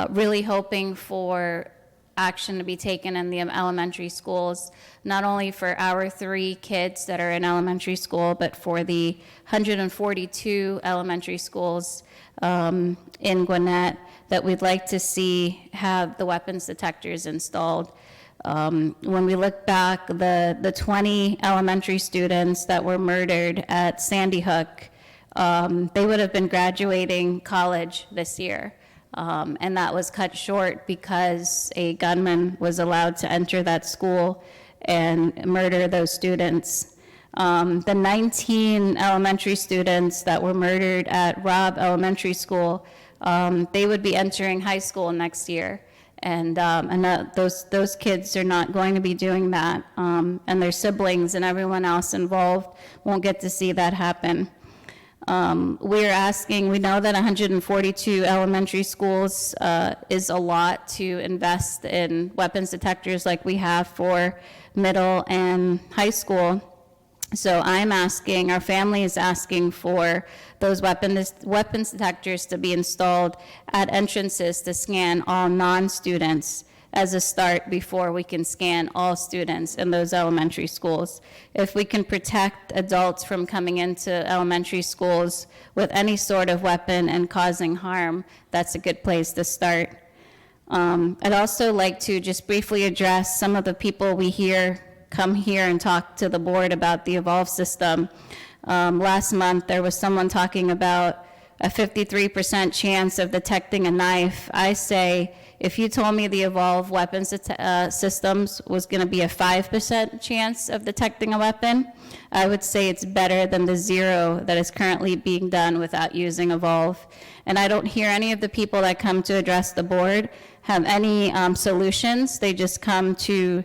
really hoping for action to be taken in the elementary schools, not only for our 3 kids that are in elementary school, but for the 142 elementary schools in Gwinnett that we'd like to see have the weapons detectors installed. When we look back, the 20 elementary students that were murdered at Sandy Hook, they would have been graduating college this year. And that was cut short because a gunman was allowed to enter that school and murder those students. The 19 elementary students that were murdered at Robb Elementary School, they would be entering high school next year. And those kids are not going to be doing that. And their siblings and everyone else involved won't get to see that happen. We're asking, we know that 142 elementary schools is a lot to invest in weapons detectors like we have for middle and high school. So I'm asking, our family is asking for those weapons detectors to be installed at entrances to scan all non-students as a start before we can scan all students in those elementary schools. If we can protect adults from coming into elementary schools with any sort of weapon and causing harm, that's a good place to start. I'd also like to just briefly address some of the people we hear come here and talk to the board about the Evolve system. Last month, there was someone talking about a 53% chance of detecting a knife. I say, if you told me the Evolve weapons systems was going to be a 5% chance of detecting a weapon, I would say it's better than the 0 that is currently being done without using Evolve. And I don't hear any of the people that come to address the board have any solutions. They just come to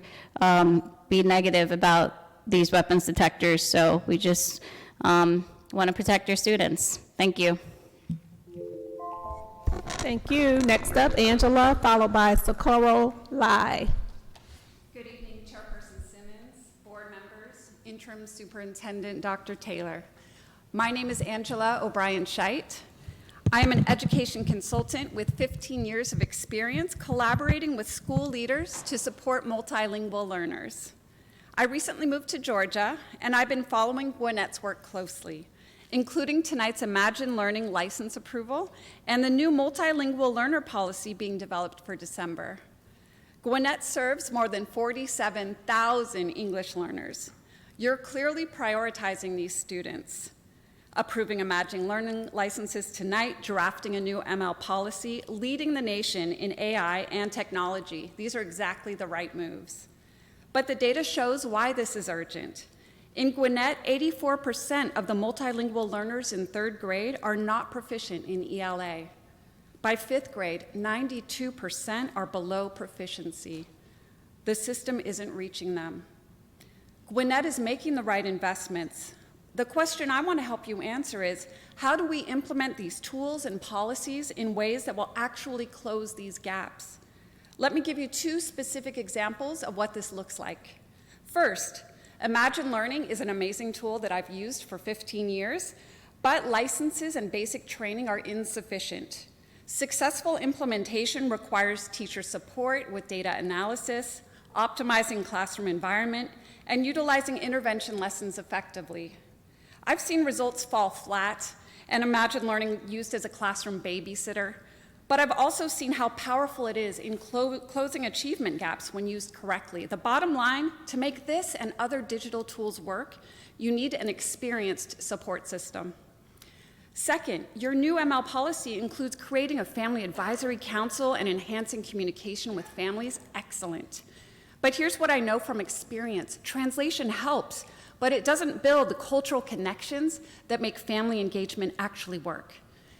be negative about these weapons detectors. So we just want to protect your students. Thank you. Thank you. Next up, Angela, followed by Socorro Lai. Good evening, Chairperson Simmons, board members, Interim Superintendent Dr. Taylor. My name is Angela O'Brien Scheidt. I am an education consultant with 15 years of experience collaborating with school leaders to support multilingual learners. I recently moved to Georgia, and I've been following Gwinnett's work closely, including tonight's Imagine Learning license approval and the new multilingual learner policy being developed for December. Gwinnett serves more than 47,000 English learners. You're clearly prioritizing these students. Approving Imagine Learning licenses tonight, drafting a new ML policy, leading the nation in AI and technology. These are exactly the right moves. But the data shows why this is urgent. In Gwinnett, 84% of the multilingual learners in 3rd grade are not proficient in ELA. By 5th grade, 92% are below proficiency. The system isn't reaching them. Gwinnett is making the right investments, The question I want to help you answer is, how do we implement these tools and policies in ways that will actually close these gaps? Let me give you 2 specific examples of what this looks like. First, Imagine Learning is an amazing tool that I've used for 15 years, but licenses and basic training are insufficient. Successful implementation requires teacher support with data analysis, optimizing classroom environment, and utilizing intervention lessons effectively. I've seen results fall flat and Imagine Learning used as a classroom babysitter, but I've also seen how powerful it is in closing achievement gaps when used correctly. The bottom line, to make this and other digital tools work, you need an experienced support system. Second, your new ML policy includes creating a family advisory council and enhancing communication with families. Excellent. But here's what I know from experience. Translation helps, but it doesn't build the cultural connections that make family engagement actually work.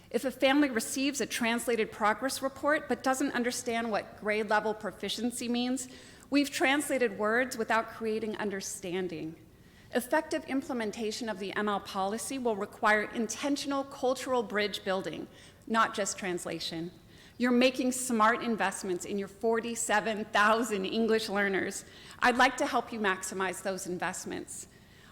If a family receives a translated progress report but doesn't understand what grade level proficiency means, we've translated words without creating understanding. Effective implementation of the ML policy will require intentional cultural bridge building, not just translation. You're making smart investments in your 47,000 English learners. I'd like to help you maximize those investments.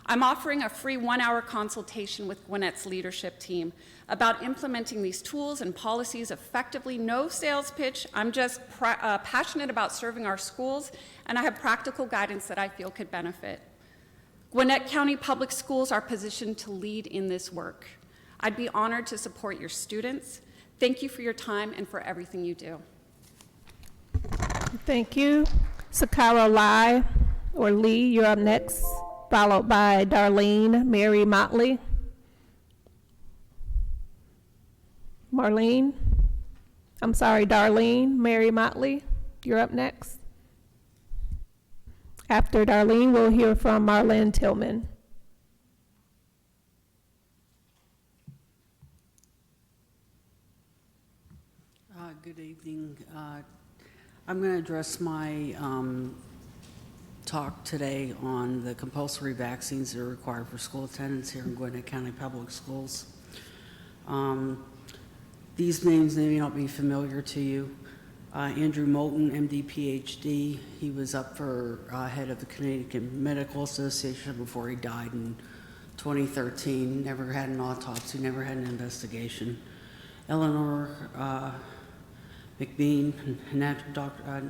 I'm offering a free 1-hour consultation with Gwinnett's leadership team about implementing these tools and policies effectively. No sales pitch. I'm just passionate about serving our schools, and I have practical guidance that I feel could benefit. Gwinnett County Public Schools are positioned to lead in this work. I'd be honored to support your students. Thank you for your time and for everything you do. Thank you. Sakara Lai, or Lee, you're up next, followed by Darlene Mary Motley. Darlene Mary Motley, you're up next. After Darlene, we'll hear from Marlene Tillman. Good evening. I'm going to address my talk today on the compulsory vaccines that are required for school attendance here in Gwinnett County Public Schools. These names may not be familiar to you. Andrew Moulton, MD, PhD, he was up for head of the Connecticut Medical Association before he died in 2013. Never had an autopsy, never had an investigation. Eleanor McBean,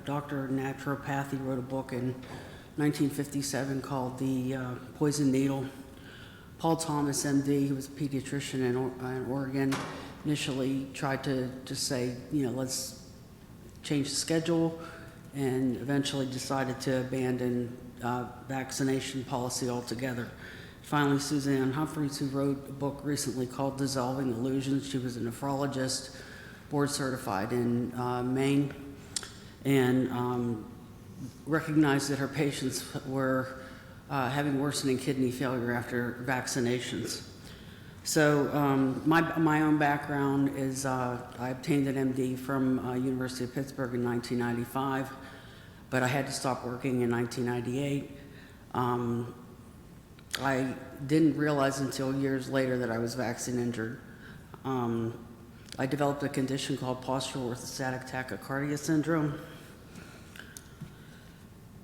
doctor of naturopathy, wrote a book in 1957 called The Poison Needle. Paul Thomas, MD, who was a pediatrician in Oregon, initially tried to say, let's change the schedule, and eventually decided to abandon vaccination policy altogether. Finally, Suzanne Humphreys, who wrote a book recently called Dissolving Illusions. She was a nephrologist, board certified in Maine, and recognized that her patients were having worsening kidney failure after vaccinations. So my own background is I obtained an MD from University of Pittsburgh in 1995, but I had to stop working in 1998. I didn't realize until years later that I was vaccine injured. I developed a condition called postural orthostatic tachycardia syndrome.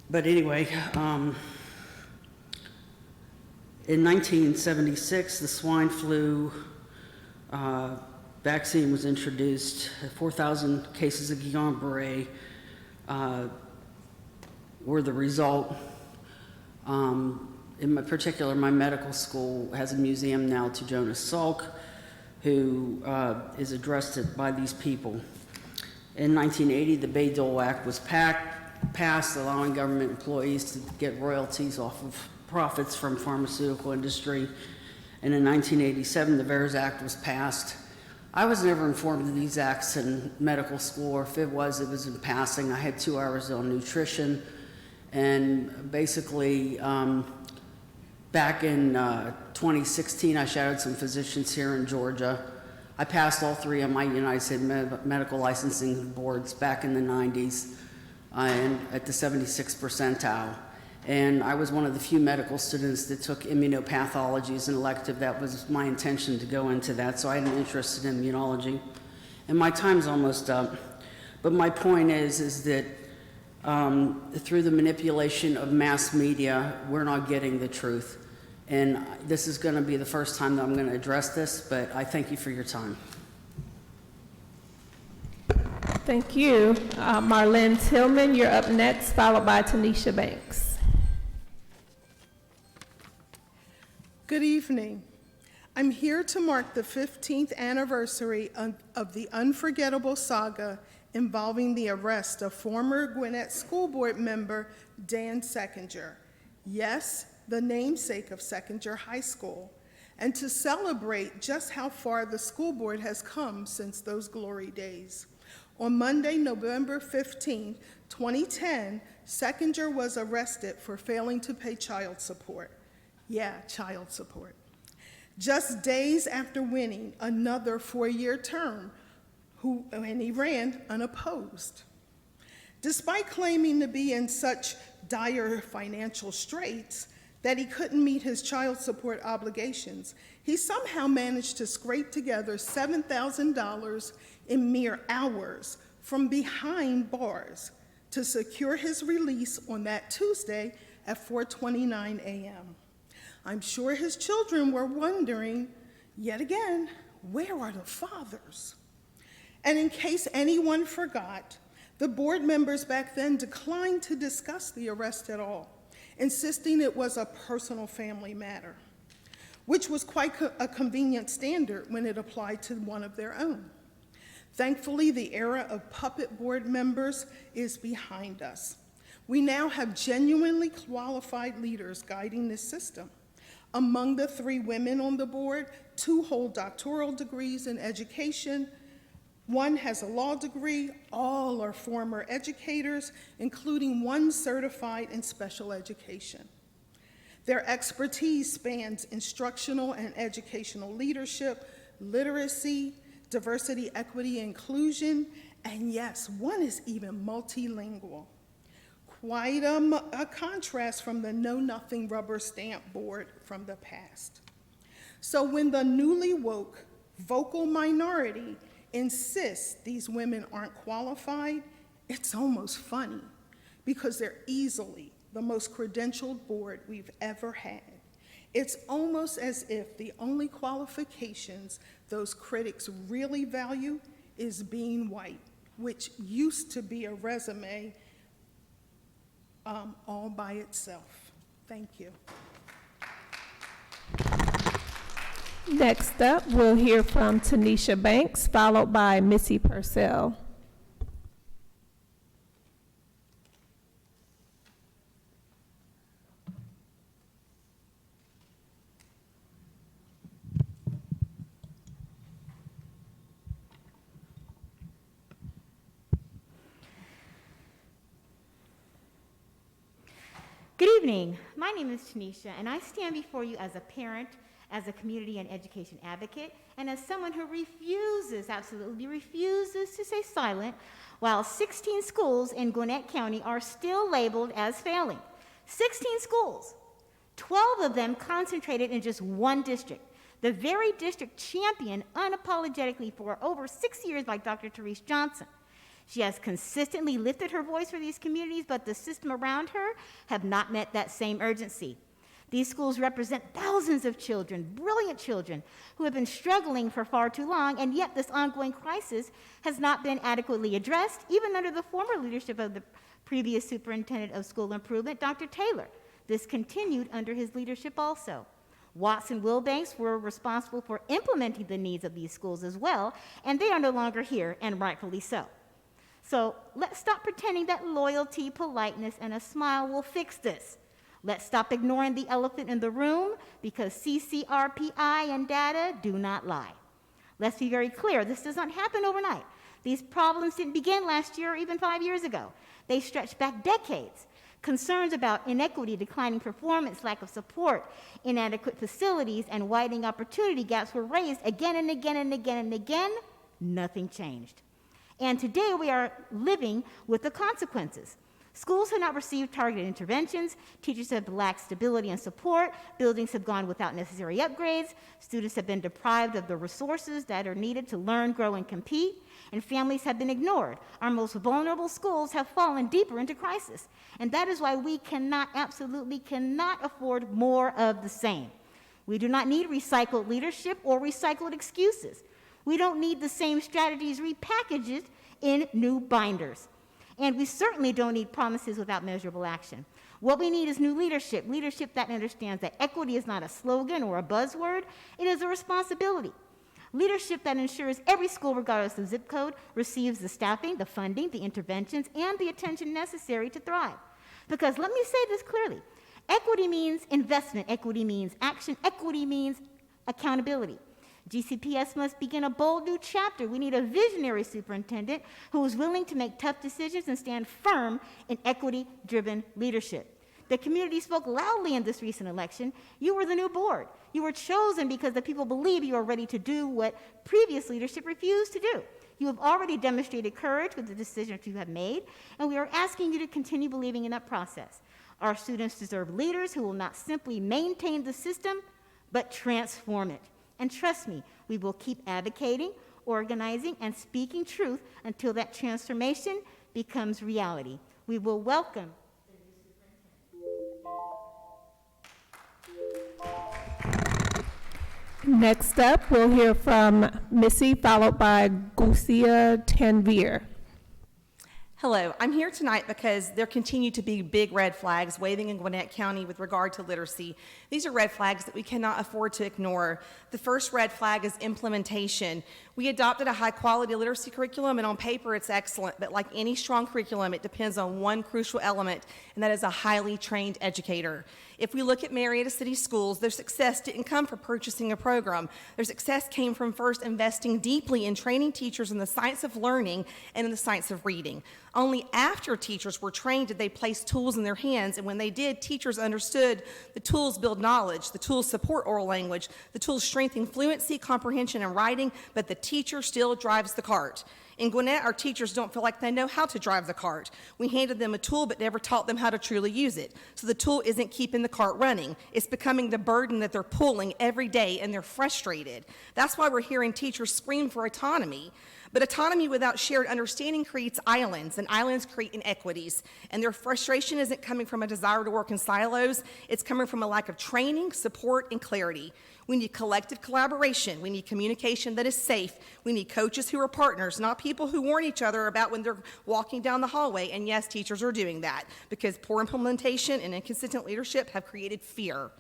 But anyway, in 1976, the swine flu vaccine was introduced. 4,000 cases of Guillain-Barré were the result. In particular, my medical school has a museum now to Jonas Salk, who is addressed by these people. In 1980, the Bayh-Dole Act was passed, allowing government employees to get royalties off of profits from pharmaceutical industry. And in 1987, the VAERS Act was passed. I was never informed of these acts in medical school, or if it was in passing. I had 2 hours on nutrition, and basically, back in 2016, I shadowed some physicians here in Georgia. I passed all 3 of my United States medical licensing boards back in the 90s and at the 76th percentile. And I was one of the few medical students that took immunopathology as an elective. That was my intention to go into that, so I had an interest in immunology. And my time's almost up. But my point is that through the manipulation of mass media, we're not getting the truth. And this is going to be the first time that I'm going to address this, but I thank you for your time. Thank you. Marlene Tillman, you're up next, followed by Tanisha Banks. Good evening. I'm here to mark the 15th anniversary of the unforgettable saga involving the arrest of former Gwinnett School Board member Dan Seckinger. Yes, the namesake of Seckinger High School, and to celebrate just how far the school board has come since those glory days. On Monday, November 15, 2010, Seckinger was arrested for failing to pay child support. Yeah, child support. Just days after winning another 4-year term, and he ran unopposed. Despite claiming to be in such dire financial straits that he couldn't meet his child support obligations, he somehow managed to scrape together $7,000 in mere hours from behind bars to secure his release on that Tuesday at 4:29 a.m. I'm sure his children were wondering, yet again, where are the fathers? And in case anyone forgot, the board members back then declined to discuss the arrest at all, insisting it was a personal family matter, which was quite a convenient standard when it applied to one of their own. Thankfully, the era of puppet board members is behind us. We now have genuinely qualified leaders guiding this system. Among the 3 women on the board, 2 hold doctoral degrees in education, 1 has a law degree, all are former educators, including 1 certified in special education. Their expertise spans instructional and educational leadership, literacy, diversity, equity, inclusion, and yes, 1 is even multilingual. Quite a contrast from the know-nothing rubber stamp board from the past. So when the newly woke vocal minority insists these women aren't qualified, it's almost funny because they're easily the most credentialed board we've ever had. It's almost as if the only qualifications those critics really value is being white, which used to be a resume all by itself. Thank you. Next up, we'll hear from Tanisha Banks, followed by Missy Purcell. Good evening. My name is Tanisha, and I stand before you as a parent, as a community and education advocate, and as someone who absolutely refuses to stay silent while 16 schools in Gwinnett County are still labeled as failing. 16 schools, 12 of them concentrated in just 1 district, the very district championed unapologetically for over 6 years by Dr. Therese Johnson. She has consistently lifted her voice for these communities, but the system around her have not met that same urgency. These schools represent thousands of children, brilliant children, who have been struggling for far too long, and yet this ongoing crisis has not been adequately addressed, even under the former leadership of the previous superintendent of school improvement, Dr. Taylor. This continued under his leadership also. Watts and Wilbanks were responsible for implementing the needs of these schools as well, and they are no longer here, and rightfully so. So let's stop pretending that loyalty, politeness, and a smile will fix this. Let's stop ignoring the elephant in the room, because CCRPI and data do not lie. Let's be very clear, this does not happen overnight. These problems didn't begin last year or even 5 years ago. They stretch back decades. Concerns about inequity, declining performance, lack of support, inadequate facilities, and widening opportunity gaps were raised again and again and again and again. Nothing changed. And today we are living with the consequences. Schools have not received targeted interventions, teachers have lacked stability and support, buildings have gone without necessary upgrades, students have been deprived of the resources that are needed to learn, grow, and compete, and families have been ignored. Our most vulnerable schools have fallen deeper into crisis, and that is why we absolutely cannot afford more of the same. We do not need recycled leadership or recycled excuses. We don't need the same strategies repackaged in new binders. And we certainly don't need promises without measurable action. What we need is new leadership, leadership that understands that equity is not a slogan or a buzzword, it is a responsibility. Leadership that ensures every school, regardless of zip code, receives the staffing, the funding, the interventions, and the attention necessary to thrive. Because let me say this clearly, equity means investment, equity means action, equity means accountability. GCPS must begin a bold new chapter. We need a visionary superintendent who is willing to make tough decisions and stand firm in equity-driven leadership. The community spoke loudly in this recent election. You were the new board. You were chosen because the people believe you are ready to do what previous leadership refused to do. You have already demonstrated courage with the decisions you have made, and we are asking you to continue believing in that process. Our students deserve leaders who will not simply maintain the system, but transform it. And trust me, we will keep advocating, organizing, and speaking truth until that transformation becomes reality. We will welcome Next up, we'll hear from Missy, followed by Gucia Tanvir. Hello, I'm here tonight because there continue to be big red flags waving in Gwinnett County with regard to literacy. These are red flags that we cannot afford to ignore. The first red flag is implementation. We adopted a high-quality literacy curriculum, and on paper it's excellent, but like any strong curriculum, it depends on one crucial element, and that is a highly trained educator. If we look at Marietta City Schools, their success didn't come from purchasing a program. Their success came from first investing deeply in training teachers in the science of learning and in the science of reading. Only after teachers were trained did they place tools in their hands, and when they did, teachers understood the tools build knowledge, the tools support oral language, the tools strengthen fluency, comprehension, and writing, but the teacher still drives the cart. In Gwinnett, our teachers don't feel like they know how to drive the cart. We handed them a tool but never taught them how to truly use it. So the tool isn't keeping the cart running. It's becoming the burden that they're pulling every day, and they're frustrated. That's why we're hearing teachers scream for autonomy. But autonomy without shared understanding creates islands, and islands create inequities. And their frustration isn't coming from a desire to work in silos. It's coming from a lack of training, support, and clarity. We need collective collaboration. We need communication that is safe. We need coaches who are partners, not people who warn each other about when they're walking down the hallway. And yes, teachers are doing that because poor implementation and inconsistent leadership have created fear.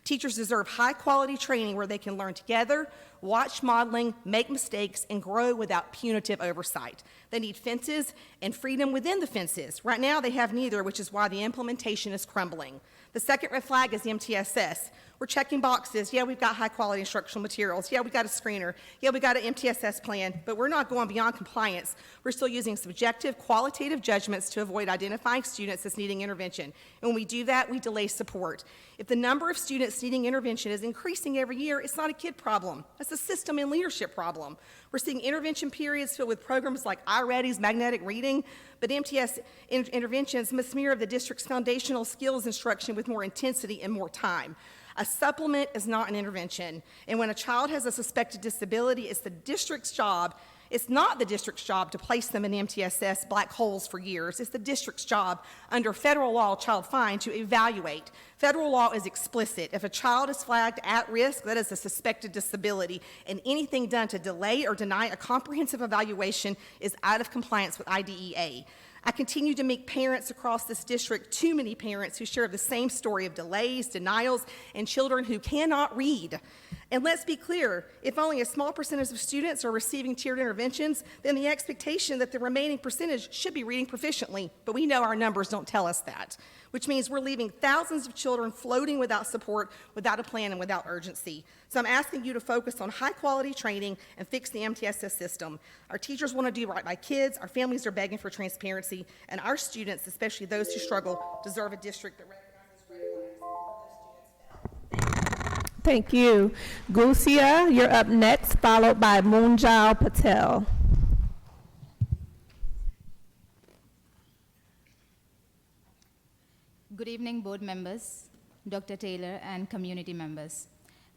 Teachers deserve high-quality training where they can learn together, watch modeling, make mistakes, and grow without punitive oversight. They need fences and freedom within the fences. Right now, they have neither, which is why the implementation is crumbling. The second red flag is MTSS. We're checking boxes. Yeah, we've got high-quality instructional materials. Yeah, we got a screener. Yeah, we got an MTSS plan, but we're not going beyond compliance. We're still using subjective, qualitative judgments to avoid identifying students as needing intervention. And when we do that, we delay support. If the number of students needing intervention is increasing every year, it's not a kid problem. That's a system and leadership problem. We're seeing intervention periods filled with programs like iReady's magnetic reading, but MTS interventions must mirror the district's foundational skills instruction with more intensity and more time. A supplement is not an intervention. And when a child has a suspected disability, it's the district's job. It's not the district's job to place them in MTSS black holes for years. It's the district's job under federal law, child fine, to evaluate. Federal law is explicit. If a child is flagged at risk, that is a suspected disability, and anything done to delay or deny a comprehensive evaluation is out of compliance with IDEA. I continue to meet parents across this district, too many parents who share the same story of delays, denials, and children who cannot read. And let's be clear, if only a small percentage of students are receiving tiered interventions, then the expectation that the remaining percentage should be reading proficiently, but we know our numbers don't tell us that, which means we're leaving thousands of children floating without support, without a plan, and without urgency. So I'm asking you to focus on high-quality training and fix the MTSS system. Our teachers want to do right by kids, our families are begging for transparency, and our students, especially those who struggle, deserve a district that recognizes red flags. Thank you. Gucia, you're up next, followed by Moonjal Patel. Good evening, board members, Dr. Taylor, and community members.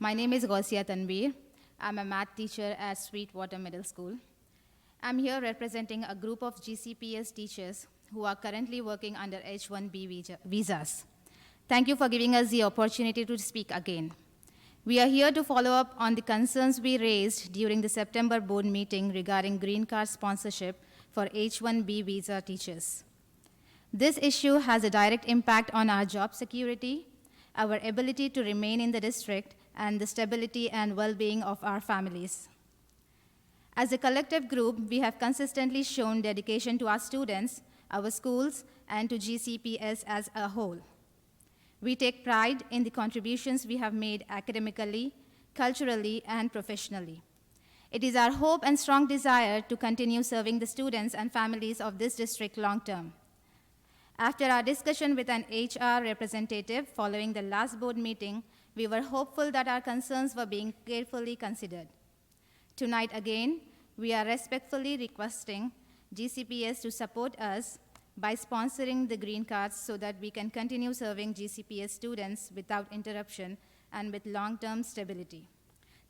My name is Gausia Tanveer. I'm a math teacher at Sweetwater Middle School. I'm here representing a group of GCPS teachers who are currently working under H-1B visas. Thank you for giving us the opportunity to speak again. We are here to follow up on the concerns we raised during the September board meeting regarding green card sponsorship for H-1B visa teachers. This issue has a direct impact on our job security, our ability to remain in the district, and the stability and well-being of our families. As a collective group, we have consistently shown dedication to our students, our schools, and to GCPS as a whole. We take pride in the contributions we have made academically, culturally, and professionally. It is our hope and strong desire to continue serving the students and families of this district long-term. After our discussion with an HR representative following the last board meeting, we were hopeful that our concerns were being carefully considered. Tonight again, we are respectfully requesting GCPS to support us by sponsoring the green cards so that we can continue serving GCPS students without interruption and with long-term stability.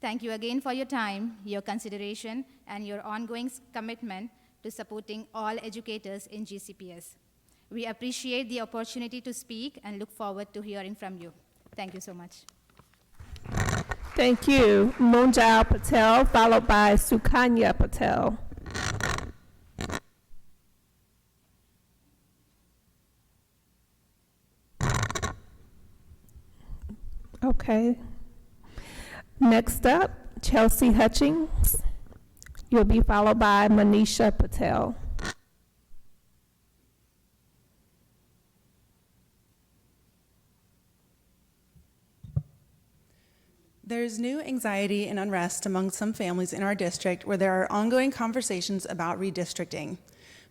Thank you again for your time, your consideration, and your ongoing commitment to supporting all educators in GCPS. We appreciate the opportunity to speak and look forward to hearing from you. Thank you so much. Thank you. Munjal Patel, followed by Sukanya Patel. Okay. Next up, Chelsea Hutchings. You'll be followed by Manisha Patel. There is new anxiety and unrest among some families in our district where there are ongoing conversations about redistricting.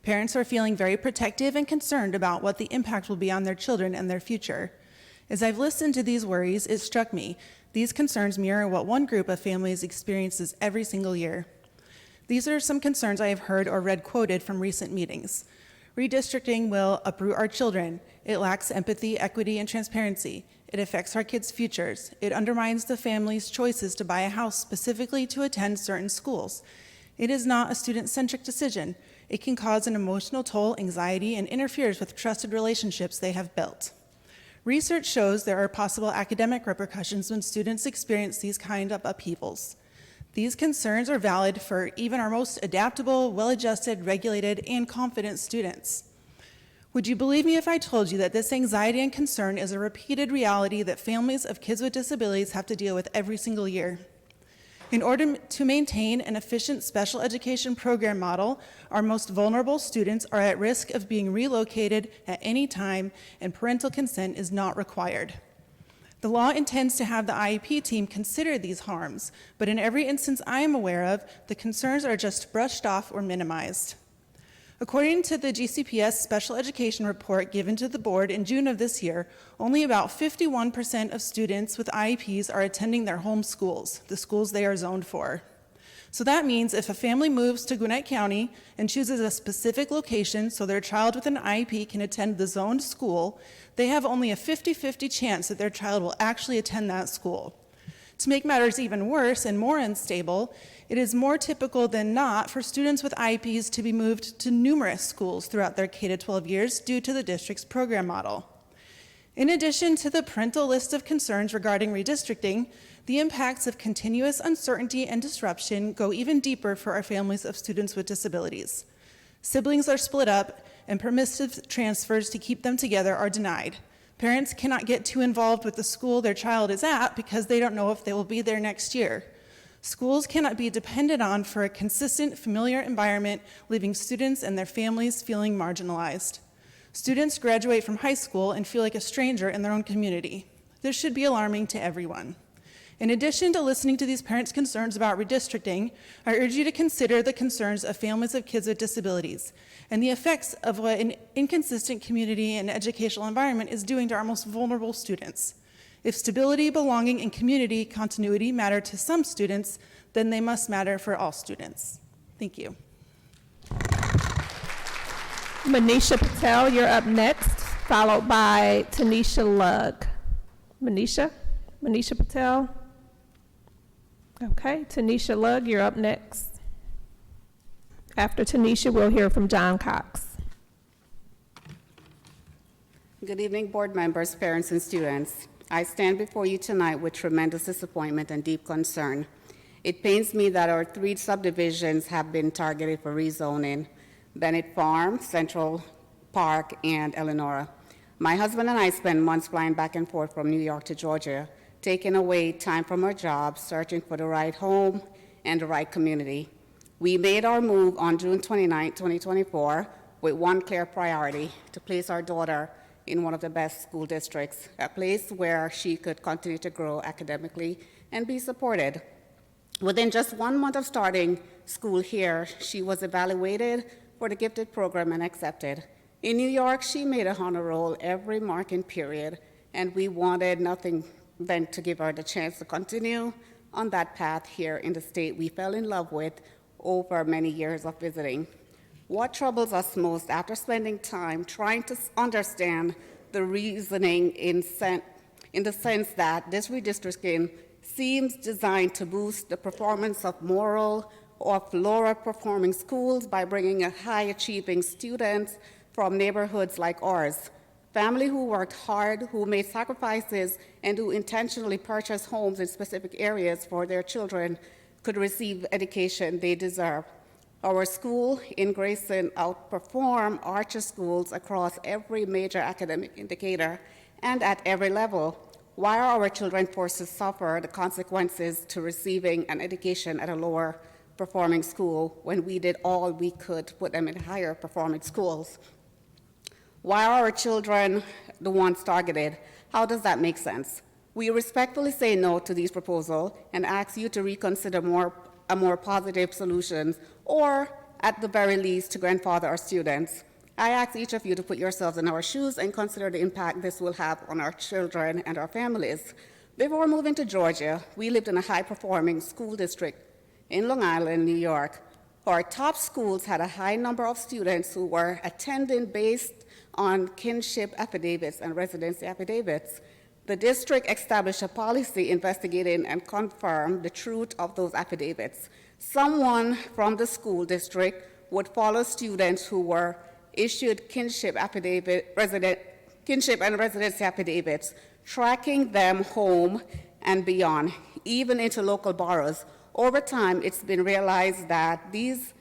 Parents are feeling very protective and concerned about what the impact will be on their children and their future. As I've listened to these worries, it struck me these concerns mirror what one group of families experiences every single year. These are some concerns I have heard or read quoted from recent meetings. Redistricting will uproot our children. It lacks empathy, equity, and transparency. It affects our kids' futures. It undermines the family's choices to buy a house specifically to attend certain schools. It is not a student-centric decision. It can cause an emotional toll, anxiety, and interferes with trusted relationships they have built. Research shows there are possible academic repercussions when students experience these kind of upheavals. These concerns are valid for even our most adaptable, well-adjusted, regulated, and confident students. Would you believe me if I told you that this anxiety and concern is a repeated reality that families of kids with disabilities have to deal with every single year? In order to maintain an efficient special education program model, our most vulnerable students are at risk of being relocated at any time, and parental consent is not required. The law intends to have the IEP team consider these harms, but in every instance I am aware of, the concerns are just brushed off or minimized. According to the GCPS special education report given to the board in June of this year, only about 51% of students with IEPs are attending their home schools, the schools they are zoned for. So that means if a family moves to Gwinnett County and chooses a specific location so their child with an IEP can attend the zoned school, they have only a 50-50 chance that their child will actually attend that school. To make matters even worse and more unstable, it is more typical than not for students with IEPs to be moved to numerous schools throughout their K-12 years due to the district's program model. In addition to the parental list of concerns regarding redistricting, the impacts of continuous uncertainty and disruption go even deeper for our families of students with disabilities. Siblings are split up, and permissive transfers to keep them together are denied. Parents cannot get too involved with the school their child is at because they don't know if they will be there next year. Schools cannot be depended on for a consistent, familiar environment, leaving students and their families feeling marginalized. Students graduate from high school and feel like a stranger in their own community. This should be alarming to everyone. In addition to listening to these parents' concerns about redistricting, I urge you to consider the concerns of families of kids with disabilities and the effects of what an inconsistent community and educational environment is doing to our most vulnerable students. If stability, belonging, and community continuity matter to some students, then they must matter for all students. Thank you. Manisha Patel, you're up next, followed by Tanisha Lugg. Manisha Patel. Okay, Tanisha Lugg, you're up next. After Tanisha, we'll hear from John Cox. Good evening, board members, parents, and students. I stand before you tonight with tremendous disappointment and deep concern. It pains me that our 3 subdivisions have been targeted for rezoning: Bennett Farm, Central Park, and Eleonora. My husband and I spend months flying back and forth from New York to Georgia, taking away time from our jobs, searching for the right home and the right community. We made our move on June 29, 2024, with one clear priority: to place our daughter in one of the best school districts, a place where she could continue to grow academically and be supported. Within just 1 month of starting school here, she was evaluated for the gifted program and accepted. In New York, she made a honor roll every marking period, and we wanted nothing than to give her the chance to continue on that path here in the state we fell in love with over many years of visiting. What troubles us most, after spending time trying to understand the reasoning in the sense that this redistricting seems designed to boost the performance of lower performing schools by bringing a high achieving students from neighborhoods like ours. Families who worked hard, who made sacrifices, and who intentionally purchased homes in specific areas for their children could receive education they deserve. Our school in Grayson outperformed Archer schools across every major academic indicator and at every level. Why are our children forced to suffer the consequences to receiving an education at a lower performing school when we did all we could to put them in higher performing schools? Why are our children the ones targeted? How does that make sense? We respectfully say no to these proposals and ask you to reconsider a more positive solutions, or at the very least, to grandfather our students. I ask each of you to put yourselves in our shoes and consider the impact this will have on our children and our families. Before moving to Georgia, we lived in a high-performing school district in Long Island, New York. Our top schools had a high number of students who were attending based on kinship affidavits and residency affidavits. The district established a policy investigating and confirmed the truth of those affidavits. Someone from the school district would follow students who were issued kinship and residency affidavits, tracking them home and beyond, even into local boroughs. Over time, it's been realized that these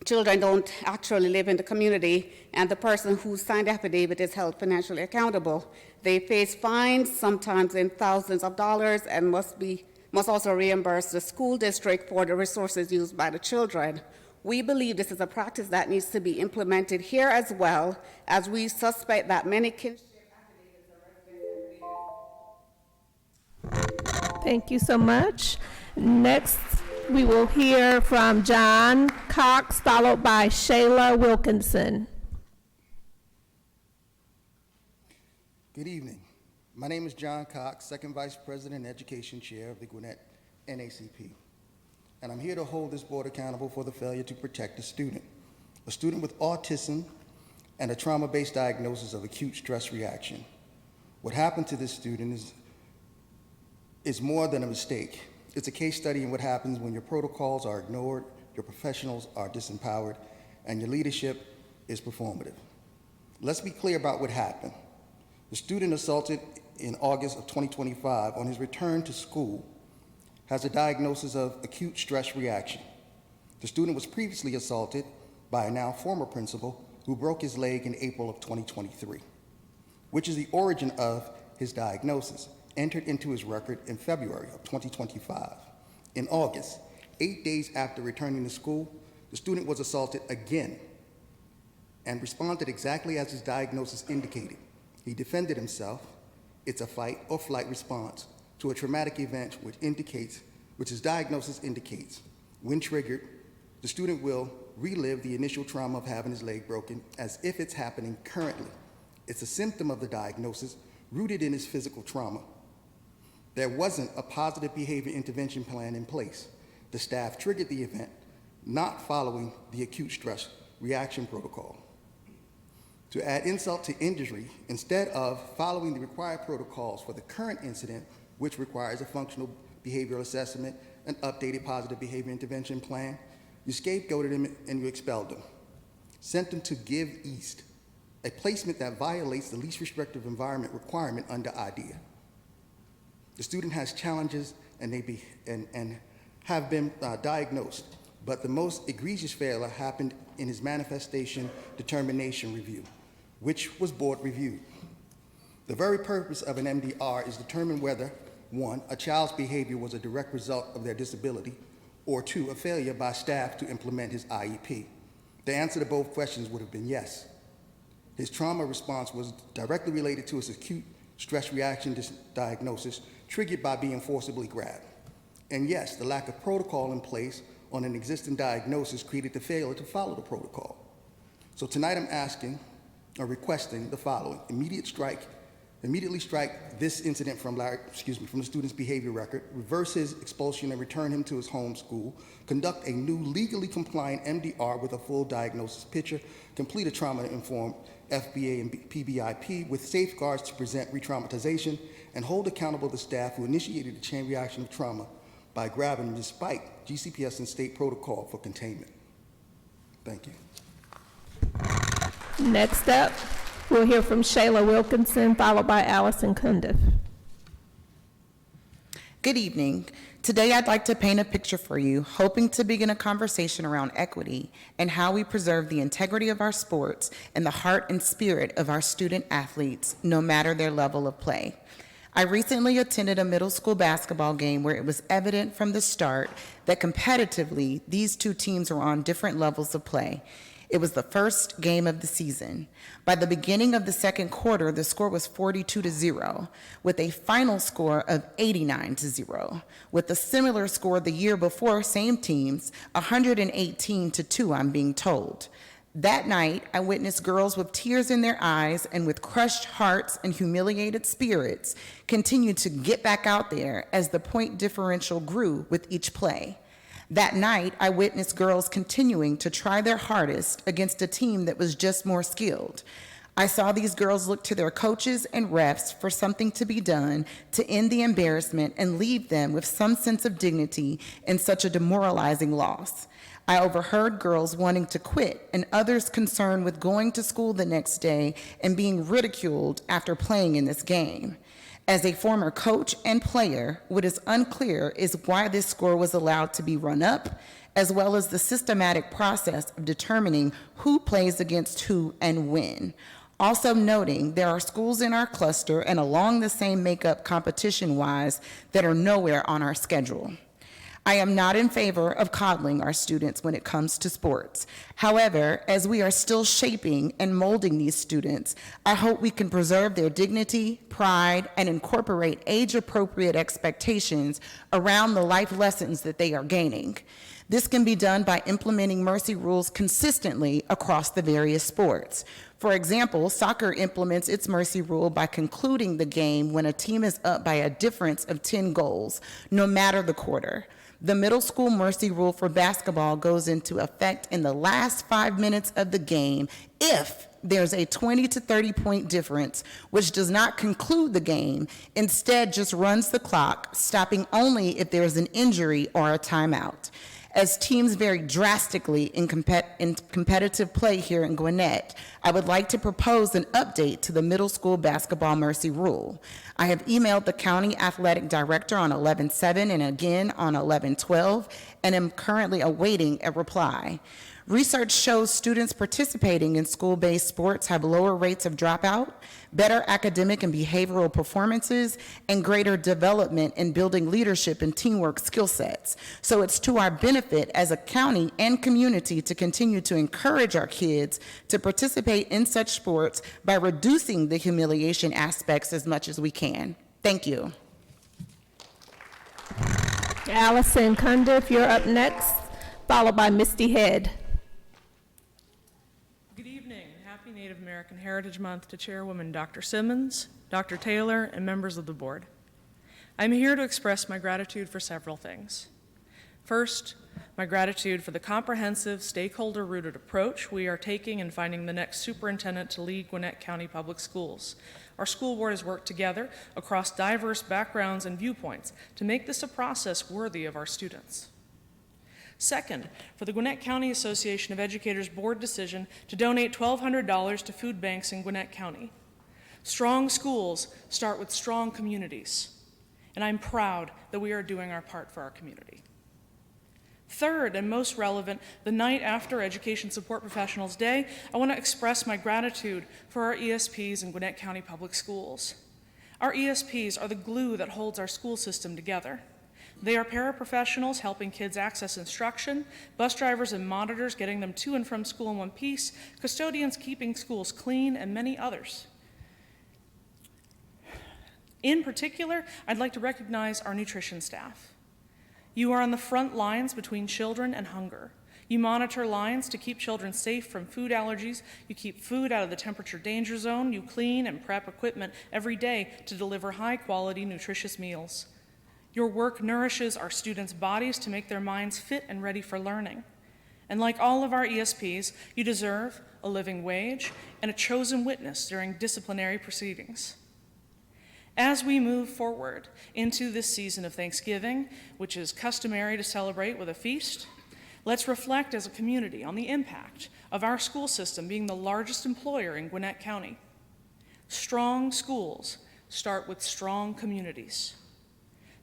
children don't actually live in the community, and the person who signed the affidavit is held financially accountable. They face fines, sometimes in thousands of dollars, and must also reimburse the school district for the resources used by the children. We believe this is a practice that needs to be implemented here as well, as we suspect that many kinship affidavits are Thank you so much. Next, we will hear from John Cox, followed by Shayla Wilkinson. Good evening. My name is John Cox, Second Vice President and Education Chair of the Gwinnett NACP. And I'm here to hold this board accountable for the failure to protect a student with autism and a trauma-based diagnosis of acute stress reaction. What happened to this student is more than a mistake. It's a case study in what happens when your protocols are ignored, your professionals are disempowered, and your leadership is performative. Let's be clear about what happened. The student assaulted in August of 2025 on his return to school has a diagnosis of acute stress reaction. The student was previously assaulted by a now former principal who broke his leg in April of 2023, which is the origin of his diagnosis, entered into his record in February of 2025. In August, 8 days after returning to school, the student was assaulted again and responded exactly as his diagnosis indicated. He defended himself. It's a fight or flight response to a traumatic event which his diagnosis indicates. When triggered, the student will relive the initial trauma of having his leg broken as if it's happening currently. It's a symptom of the diagnosis rooted in his physical trauma. There wasn't a positive behavior intervention plan in place. The staff triggered the event, not following the acute stress reaction protocol. To add insult to injury, instead of following the required protocols for the current incident, which requires a functional behavioral assessment, an updated positive behavior intervention plan, you scapegoated him and you expelled him. Sent him to Give East, a placement that violates the least restrictive environment requirement under IDEA. The student has challenges and have been diagnosed, but the most egregious failure happened in his manifestation determination review, which was board reviewed. The very purpose of an MDR is to determine whether, 1, a child's behavior was a direct result of their disability, or 2, a failure by staff to implement his IEP. The answer to both questions would have been yes. His trauma response was directly related to his acute stress reaction diagnosis triggered by being forcibly grabbed. And yes, the lack of protocol in place on an existing diagnosis created the failure to follow the protocol. So tonight I'm asking or requesting the following: immediately strike this incident from the student's behavior record, reverse his expulsion and return him to his home school, conduct a new legally compliant MDR with a full diagnosis picture, complete a trauma-informed FBA and PBIP with safeguards to prevent re-traumatization, and hold accountable the staff who initiated the chain reaction of trauma by grabbing him despite GCPS and state protocol for containment. Thank you. Next up, we'll hear from Shayla Wilkinson, followed by Allison Cundiff. Good evening. Today I'd like to paint a picture for you, hoping to begin a conversation around equity and how we preserve the integrity of our sports and the heart and spirit of our student athletes, no matter their level of play. I recently attended a middle school basketball game where it was evident from the start that competitively these two teams were on different levels of play. It was the first game of the season. By the beginning of the second quarter, the score was 42-0, with a final score of 89-0, with a similar score the year before, same teams, 118-2, I'm being told. That night, I witnessed girls with tears in their eyes and with crushed hearts and humiliated spirits continue to get back out there as the point differential grew with each play. That night, I witnessed girls continuing to try their hardest against a team that was just more skilled. I saw these girls look to their coaches and refs for something to be done to end the embarrassment and leave them with some sense of dignity in such a demoralizing loss. I overheard girls wanting to quit and others concerned with going to school the next day and being ridiculed after playing in this game. As a former coach and player, what is unclear is why this score was allowed to be run up, as well as the systematic process of determining who plays against who and when. Also noting there are schools in our cluster and along the same makeup competition-wise that are nowhere on our schedule. I am not in favor of coddling our students when it comes to sports. However, as we are still shaping and molding these students, I hope we can preserve their dignity, pride, and incorporate age-appropriate expectations around the life lessons that they are gaining. This can be done by implementing mercy rules consistently across the various sports. For example, soccer implements its mercy rule by concluding the game when a team is up by a difference of 10 goals, no matter the quarter. The middle school mercy rule for basketball goes into effect in the last 5 minutes of the game if there's a 20 to 30 point difference, which does not conclude the game, instead just runs the clock, stopping only if there's an injury or a timeout. As teams vary drastically in competitive play here in Gwinnett, I would like to propose an update to the middle school basketball mercy rule. I have emailed the county athletic director on 11/7 and again on 11/12, and am currently awaiting a reply. Research shows students participating in school-based sports have lower rates of dropout, better academic and behavioral performances, and greater development in building leadership and teamwork skill sets. So it's to our benefit as a county and community to continue to encourage our kids to participate in such sports by reducing the humiliation aspects as much as we can. Thank you. Allison Cundiff, you're up next, followed by Misty Head. Happy Native American Heritage Month to Chairwoman Dr. Simmons, Dr. Taylor, and members of the board. I'm here to express my gratitude for several things. First, my gratitude for the comprehensive, stakeholder-rooted approach we are taking in finding the next superintendent to lead Gwinnett County Public Schools. Our school board has worked together across diverse backgrounds and viewpoints to make this a process worthy of our students. Second, for the Gwinnett County Association of Educators board decision to donate $1,200 to food banks in Gwinnett County. Strong schools start with strong communities, and I'm proud that we are doing our part for our community. Third, and most relevant, the night after Education Support Professionals Day, I want to express my gratitude for our ESPs in Gwinnett County Public Schools. Our ESPs are the glue that holds our school system together. They are paraprofessionals helping kids access instruction, bus drivers and monitors getting them to and from school in one piece, custodians keeping schools clean, and many others. In particular, I'd like to recognize our nutrition staff. You are on the front lines between children and hunger. You monitor lines to keep children safe from food allergies. You keep food out of the temperature danger zone. You clean and prep equipment every day to deliver high-quality, nutritious meals. Your work nourishes our students' bodies to make their minds fit and ready for learning. And like all of our ESPs, you deserve a living wage and a chosen witness during disciplinary proceedings. As we move forward into this season of Thanksgiving, which is customary to celebrate with a feast, let's reflect as a community on the impact of our school system being the largest employer in Gwinnett County. Strong schools start with strong communities.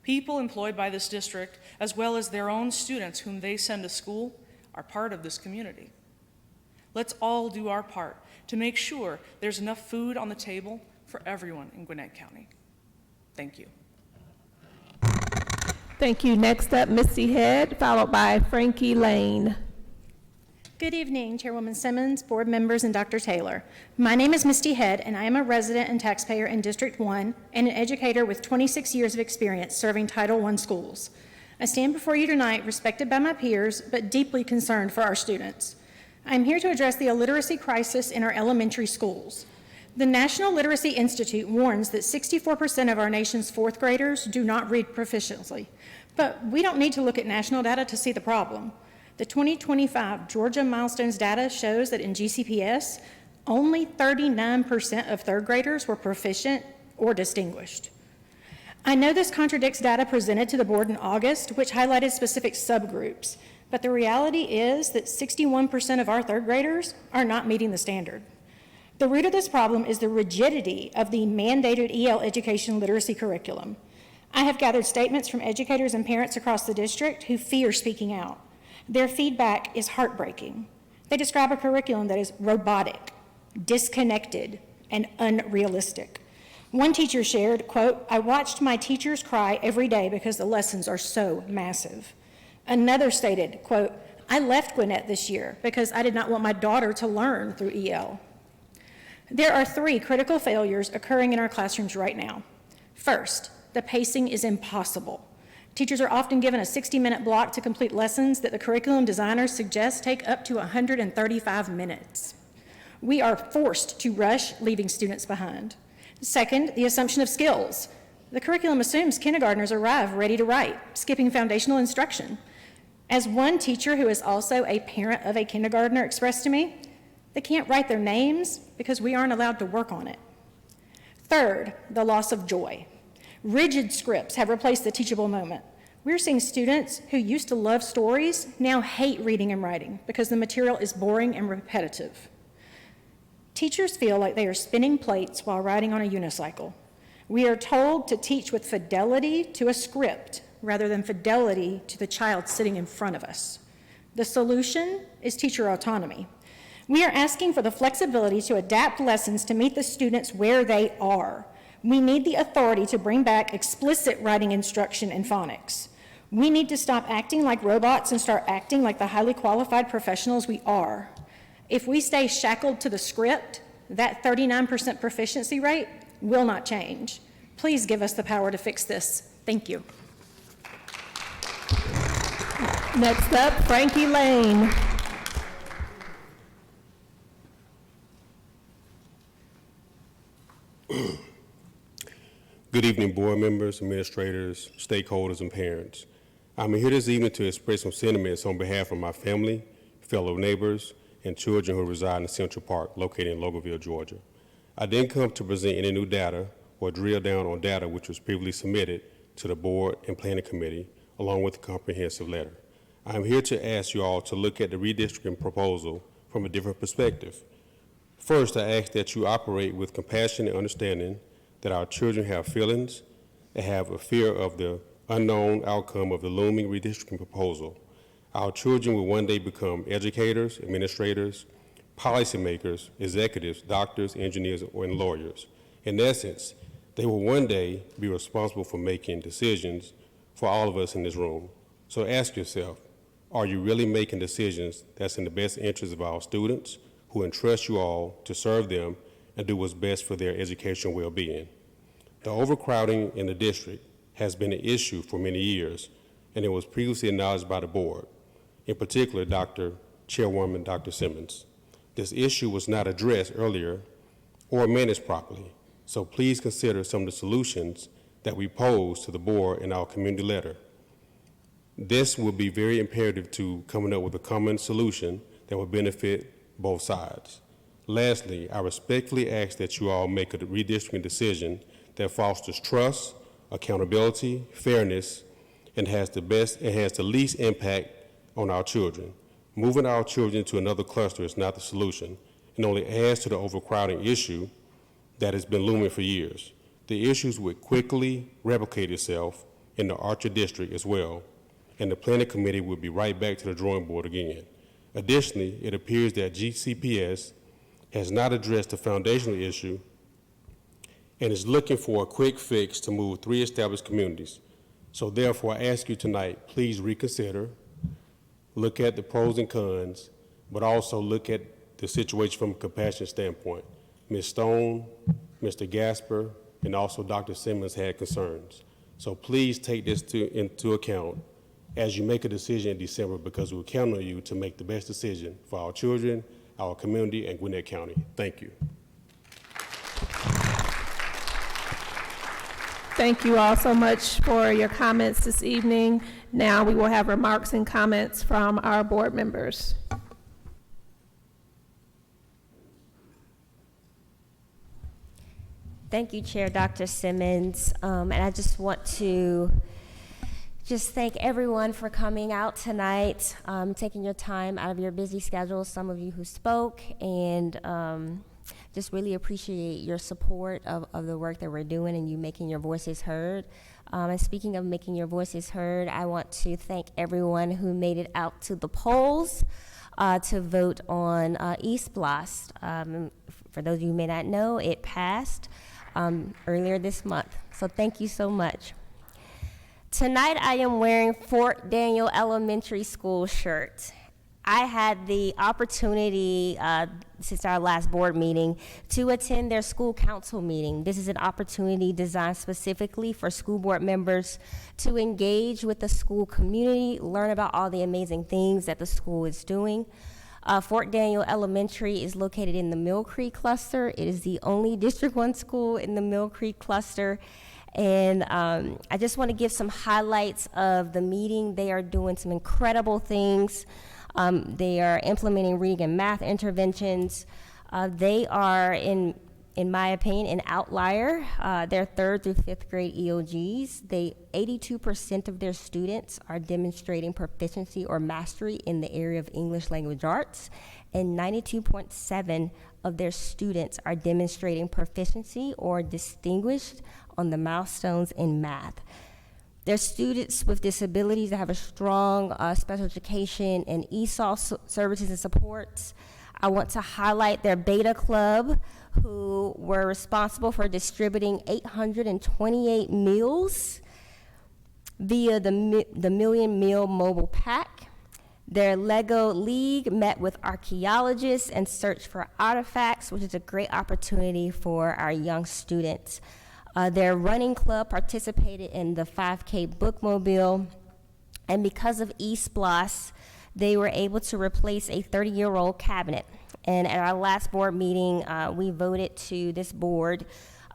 People employed by this district, as well as their own students whom they send to school, are part of this community. Let's all do our part to make sure there's enough food on the table for everyone in Gwinnett County. Thank you. Thank you. Next up, Misty Head, followed by Frankie Lane. Good evening, Chairwoman Simmons, board members, and Dr. Taylor. My name is Misty Head, and I am a resident and taxpayer in District 1 and an educator with 26 years of experience serving Title I schools. I stand before you tonight respected by my peers, but deeply concerned for our students. I am here to address the illiteracy crisis in our elementary schools. The National Literacy Institute warns that 64% of our nation's fourth graders do not read proficiently. But we don't need to look at national data to see the problem. The 2025 Georgia Milestones data shows that in GCPS, only 39% of third graders were proficient or distinguished. I know this contradicts data presented to the board in August, which highlighted specific subgroups, but the reality is that 61% of our third graders are not meeting the standard. The root of this problem is the rigidity of the mandated EL education literacy curriculum. I have gathered statements from educators and parents across the district who fear speaking out. Their feedback is heartbreaking. They describe a curriculum that is robotic, disconnected, and unrealistic. One teacher shared, quote, "I watched my teachers cry every day because the lessons are so massive." Another stated, quote, "I left Gwinnett this year because I did not want my daughter to learn through EL." There are 3 critical failures occurring in our classrooms right now. First, the pacing is impossible. Teachers are often given a 60-minute block to complete lessons that the curriculum designers suggest take up to 135 minutes. We are forced to rush, leaving students behind. Second, the assumption of skills. The curriculum assumes kindergartners arrive ready to write, skipping foundational instruction. As one teacher who is also a parent of a kindergartner expressed to me, they can't write their names because we aren't allowed to work on it. Third, the loss of joy. Rigid scripts have replaced the teachable moment. We're seeing students who used to love stories now hate reading and writing because the material is boring and repetitive. Teachers feel like they are spinning plates while riding on a unicycle. We are told to teach with fidelity to a script rather than fidelity to the child sitting in front of us. The solution is teacher autonomy. We are asking for the flexibility to adapt lessons to meet the students where they are. We need the authority to bring back explicit writing instruction and phonics. We need to stop acting like robots and start acting like the highly qualified professionals we are. If we stay shackled to the script, that 39% proficiency rate will not change. Please give us the power to fix this. Thank you. Next up, Frankie Lane. Good evening, board members, administrators, stakeholders, and parents. I'm here this evening to express some sentiments on behalf of my family, fellow neighbors, and children who reside in Central Park, located in Loganville, Georgia. I didn't come to present any new data or drill down on data which was previously submitted to the Board and Planning Committee, along with a comprehensive letter. I am here to ask you all to look at the redistricting proposal from a different perspective. First, I ask that you operate with compassion and understanding that our children have feelings and have a fear of the unknown outcome of the looming redistricting proposal. Our children will one day become educators, administrators, policymakers, executives, doctors, engineers, and lawyers. In essence, they will one day be responsible for making decisions for all of us in this room. So ask yourself, are you really making decisions that's in the best interest of our students who entrust you all to serve them and do what's best for their educational well-being? The overcrowding in the district has been an issue for many years, and it was previously acknowledged by the board, in particular Chairwoman Dr. Simmons. This issue was not addressed earlier or managed properly, so please consider some of the solutions that we posed to the board in our community letter. This will be very imperative to coming up with a common solution that will benefit both sides. Lastly, I respectfully ask that you all make a redistricting decision that fosters trust, accountability, fairness, and has the least impact on our children. Moving our children to another cluster is not the solution and only adds to the overcrowding issue that has been looming for years. The issues would quickly replicate itself in the Archer District as well, and the Planning Committee would be right back to the drawing board again. Additionally, it appears that GCPS has not addressed the foundational issue and is looking for a quick fix to move 3 established communities. So therefore, I ask you tonight, please reconsider, look at the pros and cons, but also look at the situation from a compassionate standpoint. Ms. Stone, Mr. Gasper, and also Dr. Simmons had concerns. So please take this into account as you make a decision in December, because we'll count on you to make the best decision for our children, our community, and Gwinnett County. Thank you. Thank you all so much for your comments this evening. Now we will have remarks and comments from our board members. Thank you, Chair Dr. Simmons. And I just want to thank everyone for coming out tonight, taking your time out of your busy schedule, some of you who spoke, and just really appreciate your support of the work that we're doing and you making your voices heard. And speaking of making your voices heard, I want to thank everyone who made it out to the polls to vote on East Blast. For those of you who may not know, it passed earlier this month. So thank you so much. Tonight I am wearing Fort Daniel Elementary School shirt. I had the opportunity, since our last board meeting, to attend their school council meeting. This is an opportunity designed specifically for school board members to engage with the school community, learn about all the amazing things that the school is doing. Fort Daniel Elementary is located in the Mill Creek cluster. It is the only District 1 school in the Mill Creek cluster. And I just want to give some highlights of the meeting. They are doing some incredible things. They are implementing reading and math interventions. They are, in my opinion, an outlier. They're 3rd through 5th grade EOGs. 82% of their students are demonstrating proficiency or mastery in the area of English language arts, and 92.7% of their students are demonstrating proficiency or distinguished on the milestones in math. They're students with disabilities that have a strong special education and ESOL services and supports. I want to highlight their Beta Club, who were responsible for distributing 828 meals via the Million Meal Mobile Pack. Their Lego League met with archaeologists and searched for artifacts, which is a great opportunity for our young students. Their running club participated in the 5K bookmobile, and because of East Bloss, they were able to replace a 30-year-old cabinet. And at our last board meeting, we voted to this board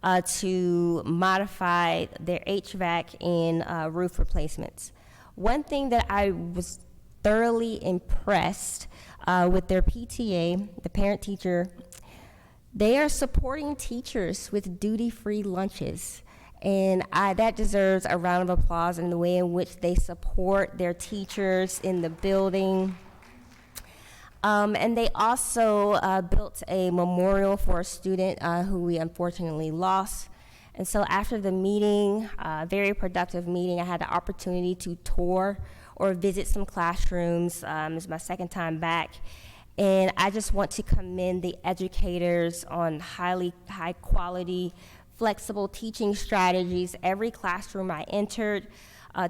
to modify their HVAC and roof replacements. One thing that I was thoroughly impressed with their PTA, the parent-teacher, they are supporting teachers with duty-free lunches. And that deserves a round of applause in the way in which they support their teachers in the building. And they also built a memorial for a student who we unfortunately lost. And so after the meeting, very productive meeting, I had the opportunity to tour or visit some classrooms. It's my second time back. And I just want to commend the educators on high quality, flexible teaching strategies. Every classroom I entered,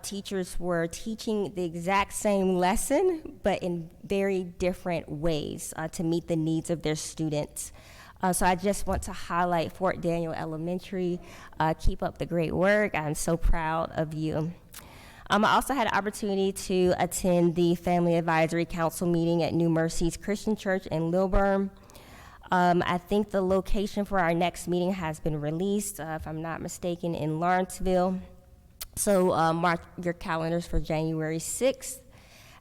teachers were teaching the exact same lesson, but in very different ways to meet the needs of their students. So I just want to highlight Fort Daniel Elementary. Keep up the great work. I'm so proud of you. I also had an opportunity to attend the Family Advisory Council meeting at New Mercies Christian Church in Lilburn. I think the location for our next meeting has been released, if I'm not mistaken, in Lawrenceville. So mark your calendars for January 6th.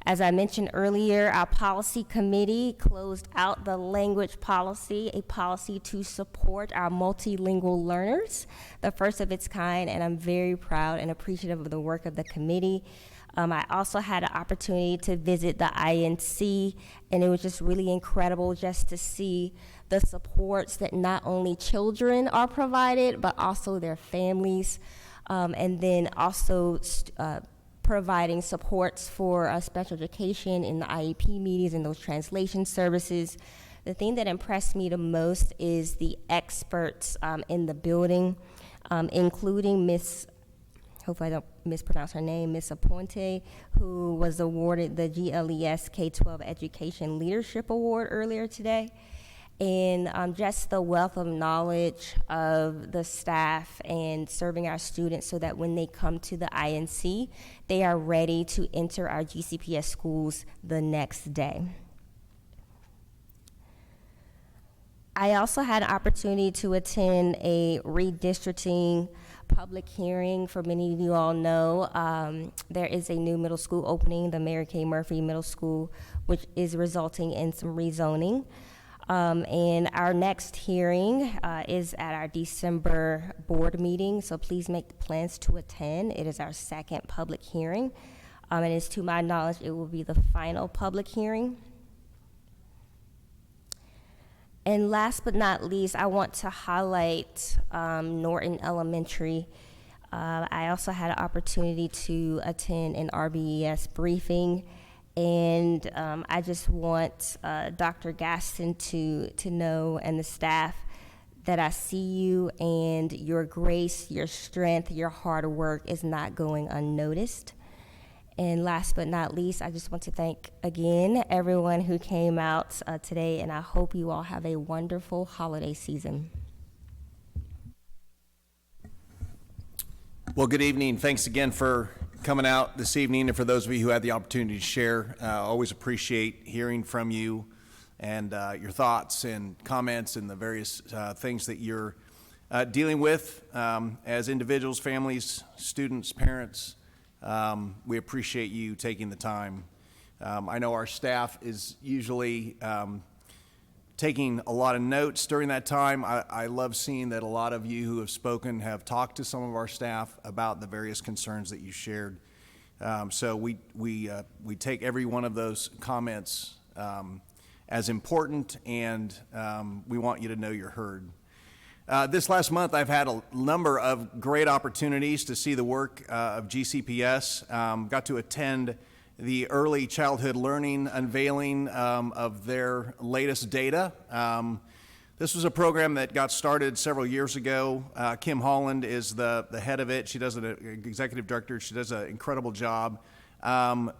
As I mentioned earlier, our policy committee closed out the language policy, a policy to support our multilingual learners, the first of its kind, and I'm very proud and appreciative of the work of the committee. I also had an opportunity to visit the INC, and it was just really incredible just to see the supports that not only children are provided, but also their families, and then also providing supports for special education in the IEP meetings and those translation services. The thing that impressed me the most is the experts in the building, including Miss, hopefully I don't mispronounce her name, Miss Aponte, who was awarded the GLES K-12 Education Leadership Award earlier today. And just the wealth of knowledge of the staff and serving our students so that when they come to the INC, they are ready to enter our GCPS schools the next day. I also had an opportunity to attend a redistricting public hearing. For many of you all know, there is a new middle school opening, the Mary Kay Murphy Middle School, which is resulting in some rezoning. And our next hearing is at our December board meeting, so please make plans to attend. It is our second public hearing, and it's to my knowledge it will be the final public hearing. And last but not least, I want to highlight Norton Elementary. I also had an opportunity to attend an RBES briefing. And I just want Dr. Gaston to know, and the staff, that I see you and your grace, your strength, your hard work is not going unnoticed. And last but not least, I just want to thank again everyone who came out today, and I hope you all have a wonderful holiday season. Well, good evening. Thanks again for coming out this evening, and for those of you who had the opportunity to share, always appreciate hearing from you and your thoughts and comments and the various things that you're dealing with as individuals, families, students, parents. We appreciate you taking the time. I know our staff is usually taking a lot of notes during that time. I love seeing that a lot of you who have spoken have talked to some of our staff about the various concerns that you shared. So we take every one of those comments as important, and we want you to know you're heard. This last month, I've had a number of great opportunities to see the work of GCPS. Got to attend the early childhood learning unveiling of their latest data. This was a program that got started several years ago. Kim Holland is the head of it. She does an executive director. She does an incredible job.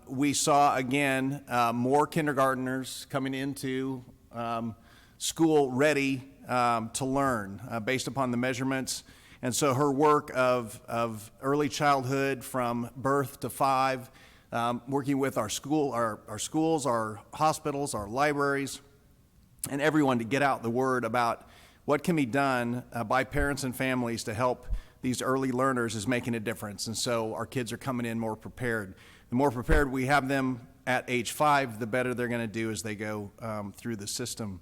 We saw, again, more kindergartners coming into school ready to learn based upon the measurements. And so her work of early childhood from birth to 5, working with our schools, our hospitals, our libraries, and everyone to get out the word about what can be done by parents and families to help these early learners is making a difference. And so our kids are coming in more prepared. the more prepared we have them at age 5, the better they're going to do as they go through the system.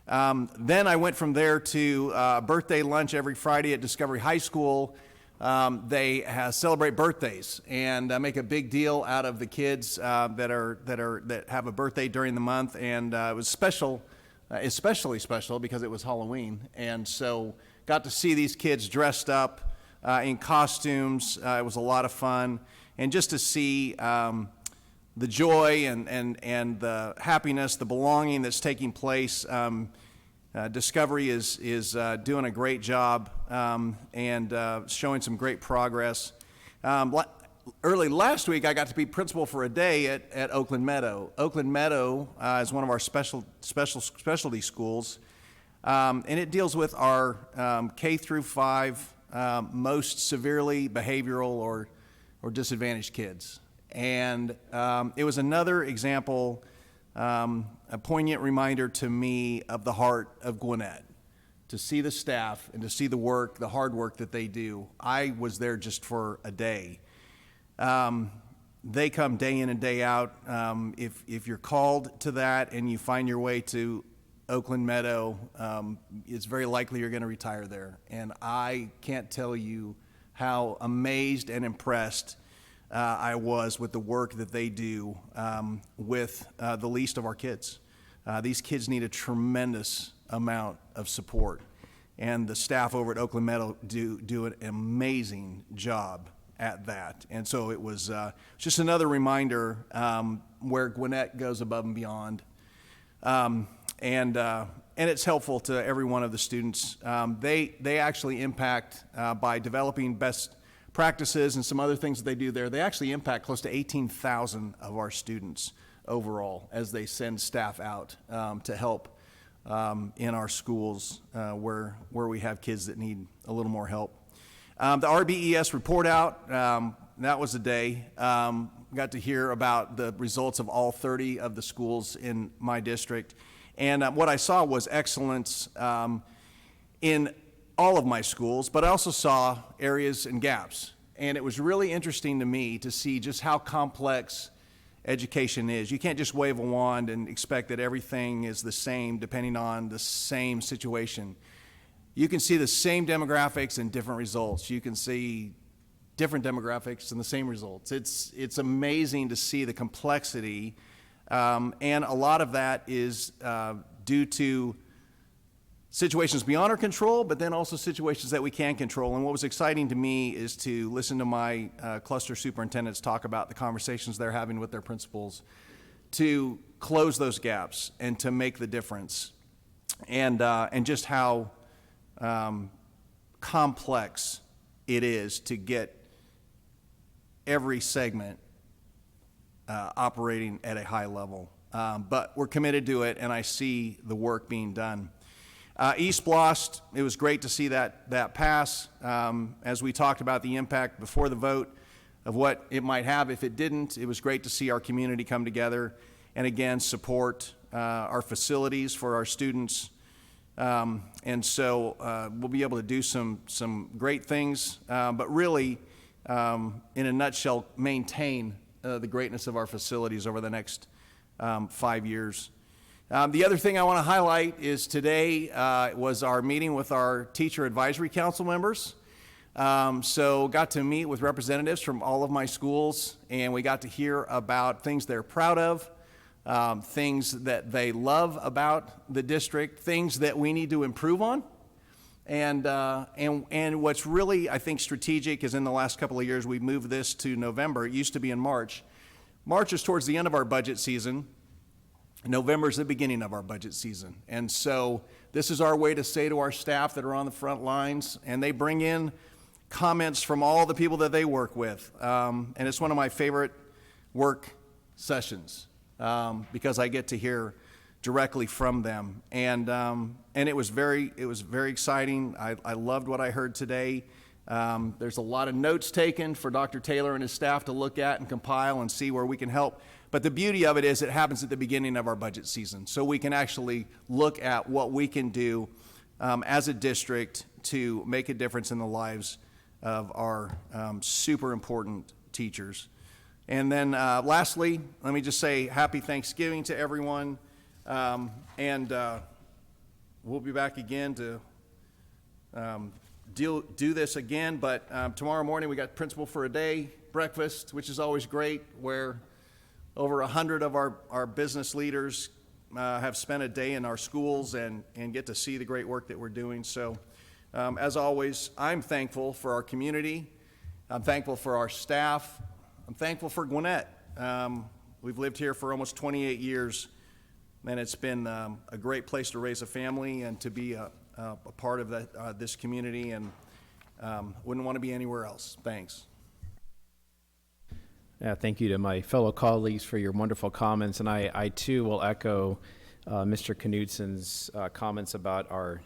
Then I went from there to birthday lunch every Friday at Discovery High School. They celebrate birthdays and make a big deal out of the kids that have a birthday during the month, and it was special, especially special because it was Halloween, and so got to see these kids dressed up in costumes. It was a lot of fun, and just to see the joy and the happiness, the belonging that's taking place. Discovery is doing a great job and showing some great progress. Early last week, I got to be principal for a day at Oakland Meadow. Oakland Meadow is one of our specialty schools, and it deals with our K through 5 most severely behavioral or disadvantaged kids. And it was another example, a poignant reminder to me of the heart of Gwinnett, to see the staff and to see the work, the hard work that they do. I was there just for a day. They come day in and day out. If you're called to that and you find your way to Oakland Meadow, it's very likely you're going to retire there. And I can't tell you how amazed and impressed I was with the work that they do with the least of our kids. These kids need a tremendous amount of support, and the staff over at Oakland Meadow do an amazing job at that. And so it was just another reminder where Gwinnett goes above and beyond, and it's helpful to every one of the students. They actually impact by developing best practices and some other things that they do there. They actually impact close to 18,000 of our students overall as they send staff out to help in our schools where we have kids that need a little more help. The RBES report out, that was a day. Got to hear about the results of all 30 of the schools in my district. And what I saw was excellence in all of my schools, but I also saw areas and gaps. And it was really interesting to me to see just how complex education is. You can't just wave a wand and expect that everything is the same depending on the same situation. You can see the same demographics and different results. You can see different demographics and the same results. It's amazing to see the complexity, and a lot of that is due to situations beyond our control, but then also situations that we can control. And what was exciting to me is to listen to my cluster superintendents talk about the conversations they're having with their principals to close those gaps and to make the difference, and just how complex it is to get every segment operating at a high level. But we're committed to it, and I see the work being done. East Blost, it was great to see that pass. As we talked about the impact before the vote of what it might have if it didn't, it was great to see our community come together and again support our facilities for our students. And so we'll be able to do some great things, but really, in a nutshell, maintain the greatness of our facilities over the next 5 years. The other thing I want to highlight is today was our meeting with our Teacher Advisory Council members. So got to meet with representatives from all of my schools, and we got to hear about things they're proud of, things that they love about the district, things that we need to improve on. And what's really, I think, strategic is in the last couple of years, we've moved this to November. It used to be in March. March is towards the end of our budget season. November is the beginning of our budget season. And so this is our way to say to our staff that are on the front lines, and they bring in comments from all the people that they work with. And it's one of my favorite work sessions because I get to hear directly from them. And it was very exciting. I loved what I heard today. There's a lot of notes taken for Dr. Taylor and his staff to look at and compile and see where we can help. But the beauty of it is it happens at the beginning of our budget season, so we can actually look at what we can do as a district to make a difference in the lives of our super important teachers. And then lastly, let me just say happy Thanksgiving to everyone. We'll be back again to do this again, but tomorrow morning we got Principal for a Day breakfast, which is always great, where over 100 of our business leaders have spent a day in our schools and get to see the great work that we're doing. So as always, I'm thankful for our community. I'm thankful for our staff. I'm thankful for Gwinnett. We've lived here for almost 28 years, and it's been a great place to raise a family and to be a part of this community, and wouldn't want to be anywhere else. Thanks. Yeah, thank you to my fellow colleagues for your wonderful comments, and I too will echo Mr. Knutsen's comments about our,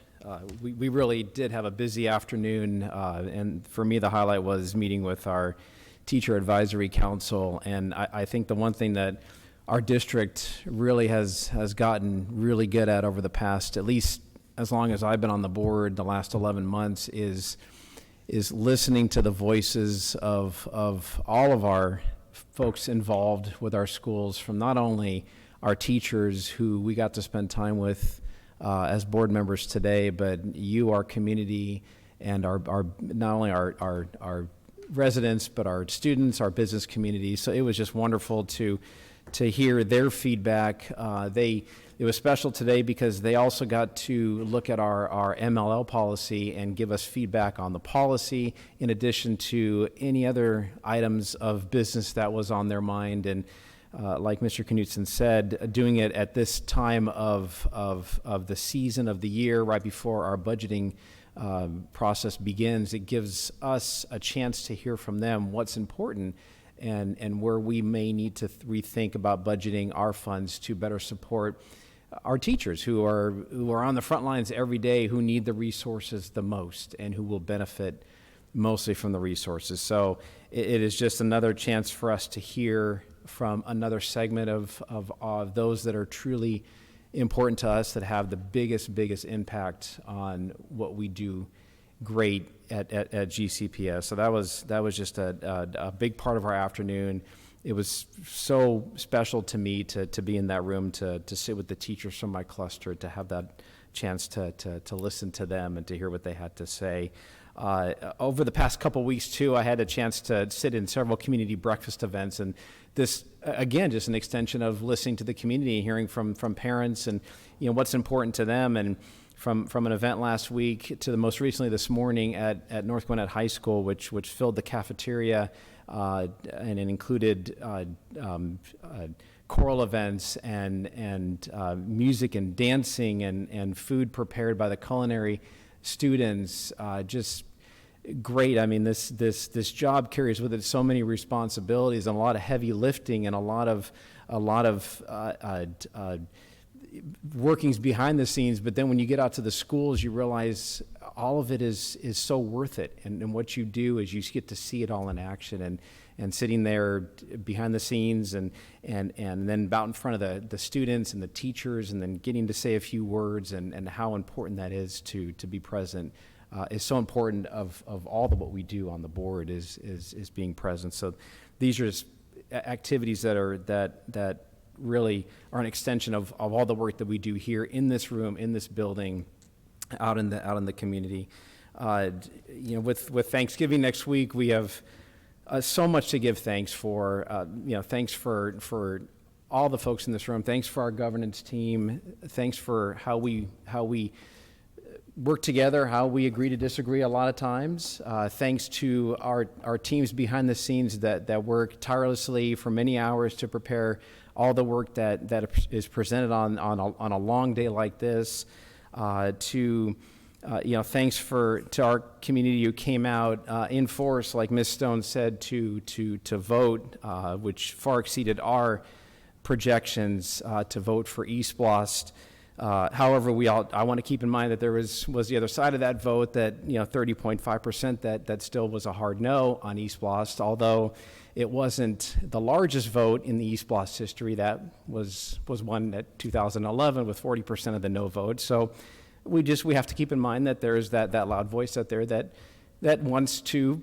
we really did have a busy afternoon, and for me the highlight was meeting with our Teacher Advisory Council, and I think the one thing that our district really has gotten really good at over the past, at least as long as I've been on the board, the last 11 months, is listening to the voices of all of our folks involved with our schools, from not only our teachers who we got to spend time with as board members today, but you, our community, and our not only our residents, but our students, our business community. So it was just wonderful to hear their feedback. It was special today because they also got to look at our MLL policy and give us feedback on the policy, in addition to any other items of business that was on their mind. And like Mr. Knutsen said, doing it at this time of the season of the year, right before our budgeting process begins, it gives us a chance to hear from them what's important and where we may need to rethink about budgeting our funds to better support our teachers who are on the front lines every day, who need the resources the most and who will benefit mostly from the resources. So it is just another chance for us to hear from another segment of those that are truly important to us, that have the biggest impact on what we do great at GCPS. So that was just a big part of our afternoon. It was so special to me to be in that room, to sit with the teachers from my cluster, to have that chance to listen to them and to hear what they had to say. Over the past couple weeks too, I had a chance to sit in several community breakfast events, and this, again, just an extension of listening to the community and hearing from parents and what's important to them. And from an event last week to the most recently this morning at North Gwinnett High School, which filled the cafeteria, and it included choral events and music and dancing and food prepared by the culinary students. Just great. I mean, this job carries with it so many responsibilities and a lot of heavy lifting and a lot of workings behind the scenes. But then when you get out to the schools, you realize all of it is so worth it. And what you do is you get to see it all in action, and sitting there behind the scenes and then out in front of the students and the teachers, and then getting to say a few words and how important that is to be present is so important of all of what we do on the board is being present. So these are just activities that really are an extension of all the work that we do here in this room, in this building, out in the community. With Thanksgiving next week, we have so much to give thanks for. Thanks for all the folks in this room. Thanks for our governance team. Thanks for how we work together, how we agree to disagree a lot of times. Thanks to our teams behind the scenes that work tirelessly for many hours to prepare all the work that is presented on a long day like this. Thanks to our community who came out in force, like Ms. Stone said, to vote, which far exceeded our projections to vote for East Blost. However, I want to keep in mind that there was the other side of that vote, that 30.5% that still was a hard no on East Blost, although it wasn't the largest vote in the East Blost history. That was won at 2011 with 40% of the no vote. So we have to keep in mind that there is that loud voice out there that wants to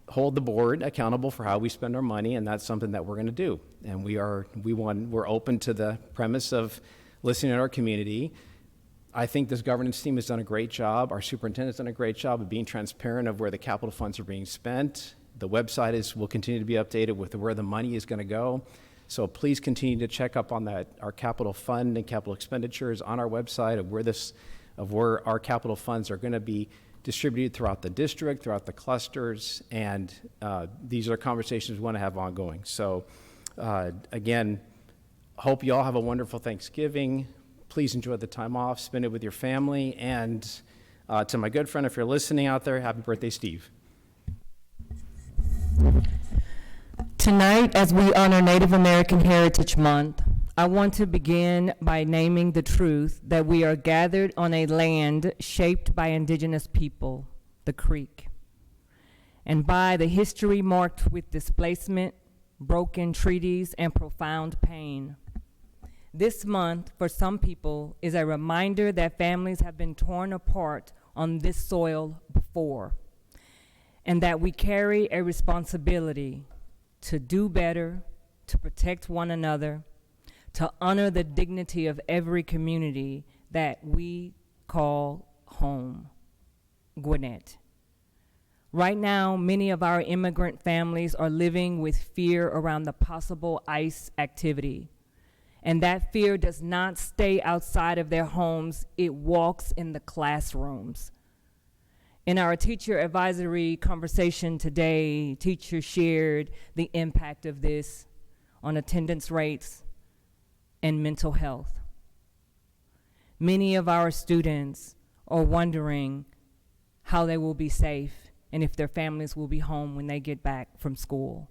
hold the board accountable for how we spend our money, and that's something that we're going to do. And we're open to the premise of listening to our community. I think this governance team has done a great job. Our superintendent's done a great job of being transparent of where the capital funds are being spent. The website will continue to be updated with where the money is going to go. So please continue to check up on that. Our capital fund and capital expenditures on our website of where our capital funds are going to be distributed throughout the district, throughout the clusters, and these are conversations we want to have ongoing. So again, hope you all have a wonderful Thanksgiving. Please enjoy the time off, spend it with your family, and to my good friend, if you're listening out there, happy birthday, Steve. Tonight, as we honor Native American Heritage Month, I want to begin by naming the truth that we are gathered on a land shaped by indigenous people, the Creek, and by the history marked with displacement, broken treaties, and profound pain. This month, for some people, is a reminder that families have been torn apart on this soil before, and that we carry a responsibility to do better, to protect one another, to honor the dignity of every community that we call home, Gwinnett. Right now, many of our immigrant families are living with fear around the possible ICE activity. And that fear does not stay outside of their homes, it walks in the classrooms. In our teacher advisory conversation today, teachers shared the impact of this on attendance rates and mental health. Many of our students are wondering how they will be safe and if their families will be home when they get back from school.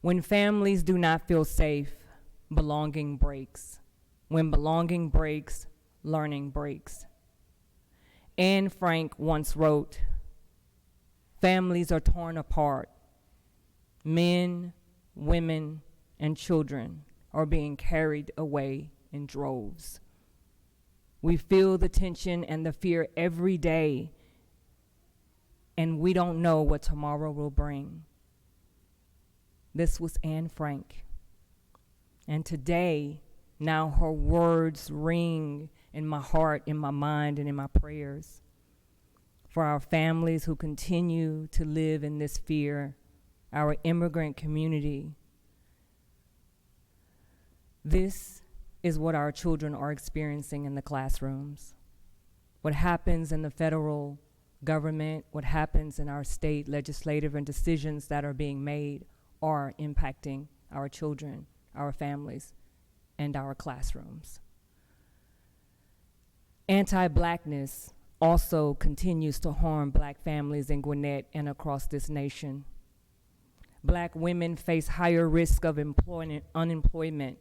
When families do not feel safe, belonging breaks. When belonging breaks, learning breaks. Anne Frank once wrote, "Families are torn apart. Men, women, and children are being carried away in droves." We feel the tension and the fear every day, and we don't know what tomorrow will bring. This was Anne Frank. And today, now her words ring in my heart, in my mind, and in my prayers for our families who continue to live in this fear, our immigrant community. This is what our children are experiencing in the classrooms. What happens in the federal government, what happens in our state legislative and decisions that are being made are impacting our children, our families, and our classrooms. Anti-Blackness also continues to harm Black families in Gwinnett and across this nation. Black women face higher risk of unemployment,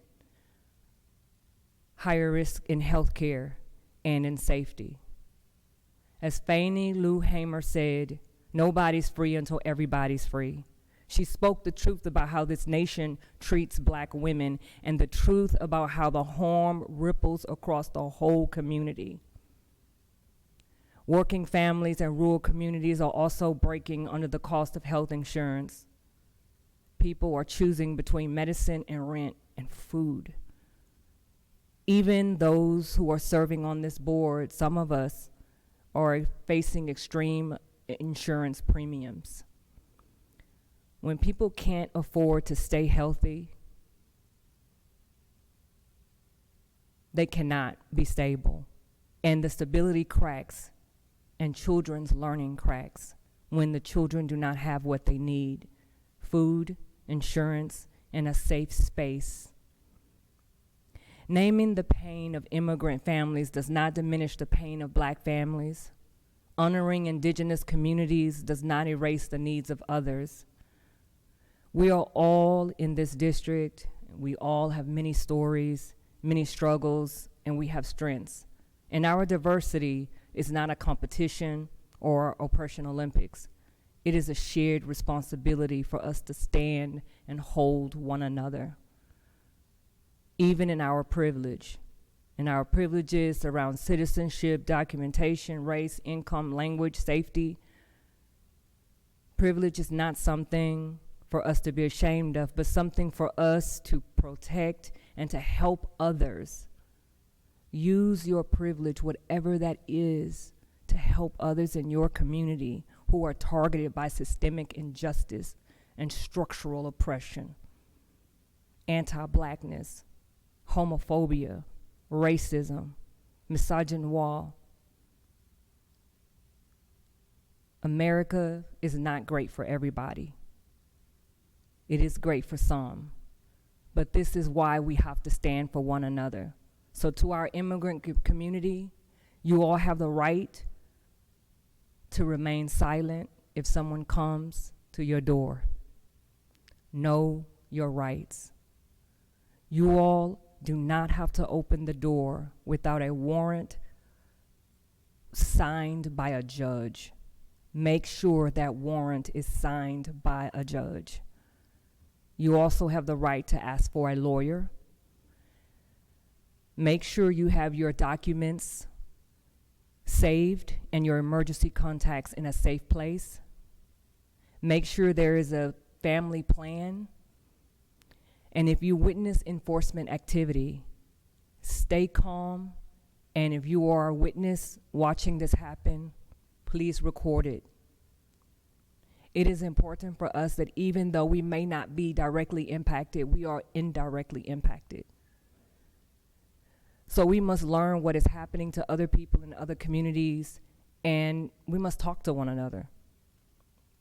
higher risk in health care, and in safety. As Fannie Lou Hamer said, "Nobody's free until everybody's free." She spoke the truth about how this nation treats Black women and the truth about how the harm ripples across the whole community. Working families and rural communities are also breaking under the cost of health insurance. People are choosing between medicine and rent and food. Even those who are serving on this board, some of us, are facing extreme insurance premiums. When people can't afford to stay healthy, they cannot be stable. And the stability cracks and children's learning cracks when the children do not have what they need: food, insurance, and a safe space. Naming the pain of immigrant families does not diminish the pain of Black families. Honoring indigenous communities does not erase the needs of others. We are all in this district. We all have many stories, many struggles, and we have strengths. And our diversity is not a competition or Oppression Olympics. It is a shared responsibility for us to stand and hold one another. Even in our privilege, in our privileges around citizenship, documentation, race, income, language, safety, Privilege is not something for us to be ashamed of, but something for us to protect and to help others. Use your privilege, whatever that is, to help others in your community who are targeted by systemic injustice and structural oppression, anti-blackness, homophobia, racism, misogynoir. America is not great for everybody. It is great for some, but this is why we have to stand for one another. So to our immigrant community, you all have the right to remain silent if someone comes to your door. Know your rights. You all do not have to open the door without a warrant signed by a judge. Make sure that warrant is signed by a judge. You also have the right to ask for a lawyer. Make sure you have your documents saved and your emergency contacts in a safe place. Make sure there is a family plan. And if you witness enforcement activity, stay calm. And if you are a witness watching this happen, please record it. It is important for us that even though we may not be directly impacted, we are indirectly impacted. So we must learn what is happening to other people in other communities, and we must talk to one another.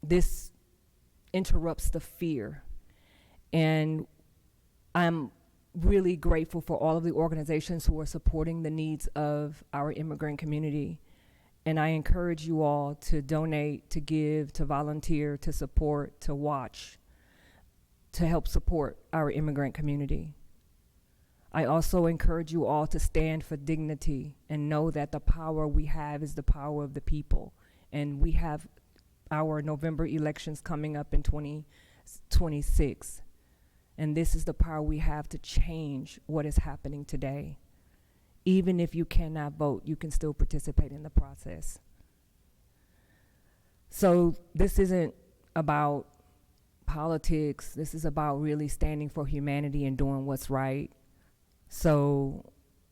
This interrupts the fear. And I'm really grateful for all of the organizations who are supporting the needs of our immigrant community. And I encourage you all to donate, to give, to volunteer, to support, to watch, to help support our immigrant community. I also encourage you all to stand for dignity and know that the power we have is the power of the people. And we have our November elections coming up in 2026. And this is the power we have to change what is happening today. Even if you cannot vote, you can still participate in the process. So this isn't about politics. This is about really standing for humanity and doing what's right. So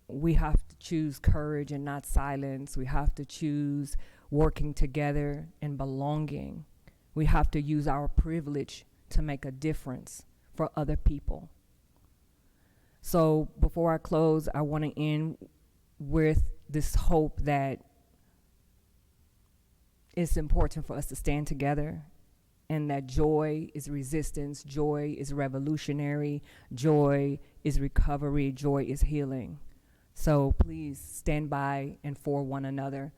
we have to choose courage and not silence. We have to choose working together and belonging. We have to use our privilege to make a difference for other people. So before I close, I want to end with this hope that it's important for us to stand together, and that joy is resistance, joy is revolutionary, joy is recovery, joy is healing. So please stand by and for one another.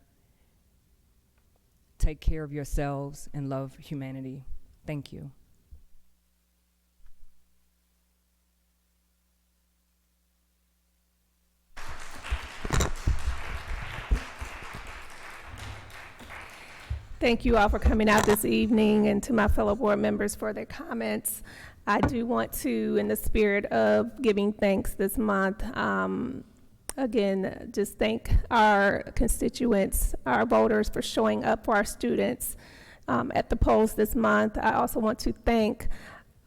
Take care of yourselves and love humanity. Thank you. Thank you all for coming out this evening, and to my fellow board members for their comments. I do want to, in the spirit of giving thanks this month, again, just thank our constituents, our voters, for showing up for our students at the polls this month. I also want to thank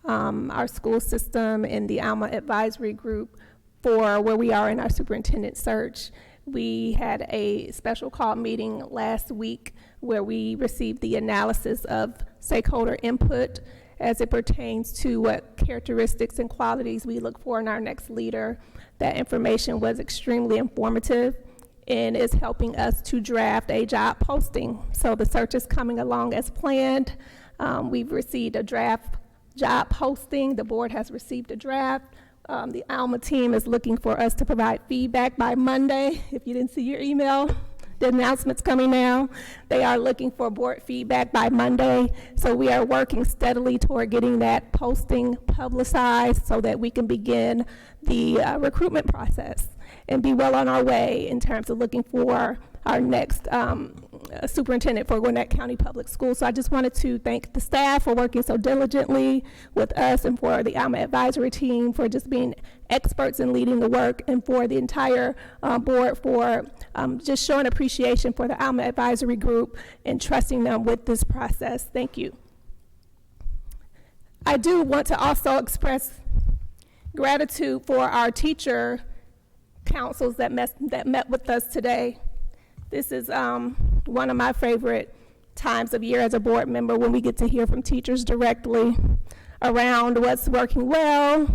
our school system and the Alma Advisory Group for where we are in our superintendent search. We had a special call meeting last week where we received the analysis of stakeholder input as it pertains to what characteristics and qualities we look for in our next leader. That information was extremely informative and is helping us to draft a job posting. So the search is coming along as planned. We've received a draft job posting. The board has received a draft. The Alma team is looking for us to provide feedback by Monday. If you didn't see your email, the announcement's coming now. They are looking for board feedback by Monday. So we are working steadily toward getting that posting publicized so that we can begin the recruitment process and be well on our way in terms of looking for our next superintendent for Gwinnett County Public Schools. So I just wanted to thank the staff for working so diligently with us, and for the Alma Advisory team for just being experts in leading the work, and for the entire board for just showing appreciation for the Alma Advisory Group and trusting them with this process. Thank you. I do want to also express gratitude for our teacher councils that met with us today. This is one of my favorite times of year as a board member, when we get to hear from teachers directly around what's working well,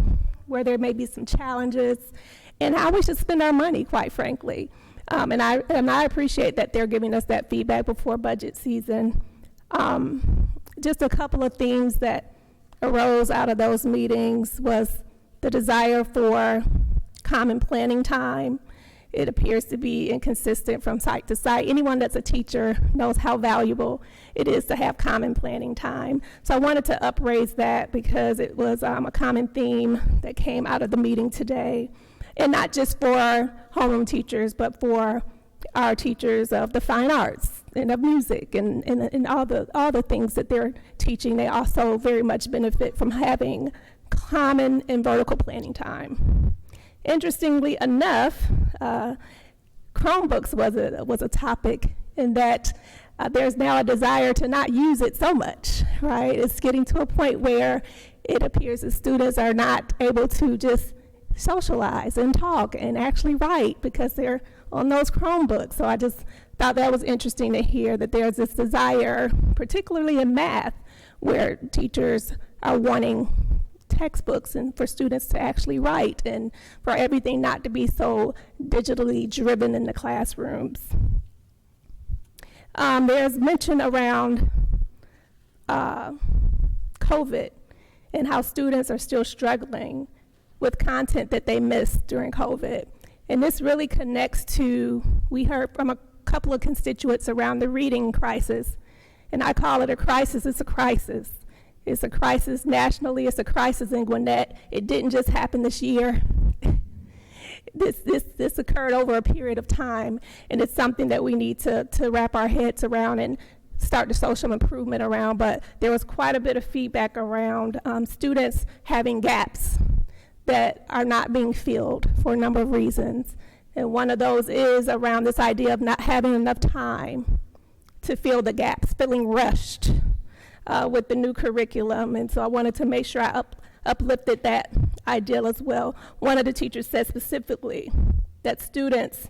where there may be some challenges, and how we should spend our money, quite frankly. And I appreciate that they're giving us that feedback before budget season. Just a couple of themes that arose out of those meetings was the desire for common planning time. It appears to be inconsistent from site to site. Anyone that's a teacher knows how valuable it is to have common planning time. So I wanted to upraise that because it was a common theme that came out of the meeting today. And not just for homeroom teachers, but for our teachers of the fine arts and of music and all the things that they're teaching. They also very much benefit from having common and vertical planning time. Interestingly enough, Chromebooks was a topic in that there's now a desire to not use it so much, right? It's getting to a point where it appears that students are not able to just socialize and talk and actually write because they're on those Chromebooks. So I just thought that was interesting to hear that there's this desire, particularly in math, where teachers are wanting textbooks and for students to actually write and for everything not to be so digitally driven in the classrooms. There's mention around COVID and how students are still struggling with content that they missed during COVID. And this really connects to, we heard from a couple of constituents around the reading crisis, and I call it a crisis. It's a crisis. It's a crisis nationally, it's a crisis in Gwinnett. It didn't just happen this year. This occurred over a period of time, and it's something that we need to wrap our heads around and start the social improvement around. But there was quite a bit of feedback around students having gaps that are not being filled for a number of reasons. And one of those is around this idea of not having enough time to fill the gaps, feeling rushed with the new curriculum. And so I wanted to make sure I uplifted that ideal as well. One of the teachers said specifically that students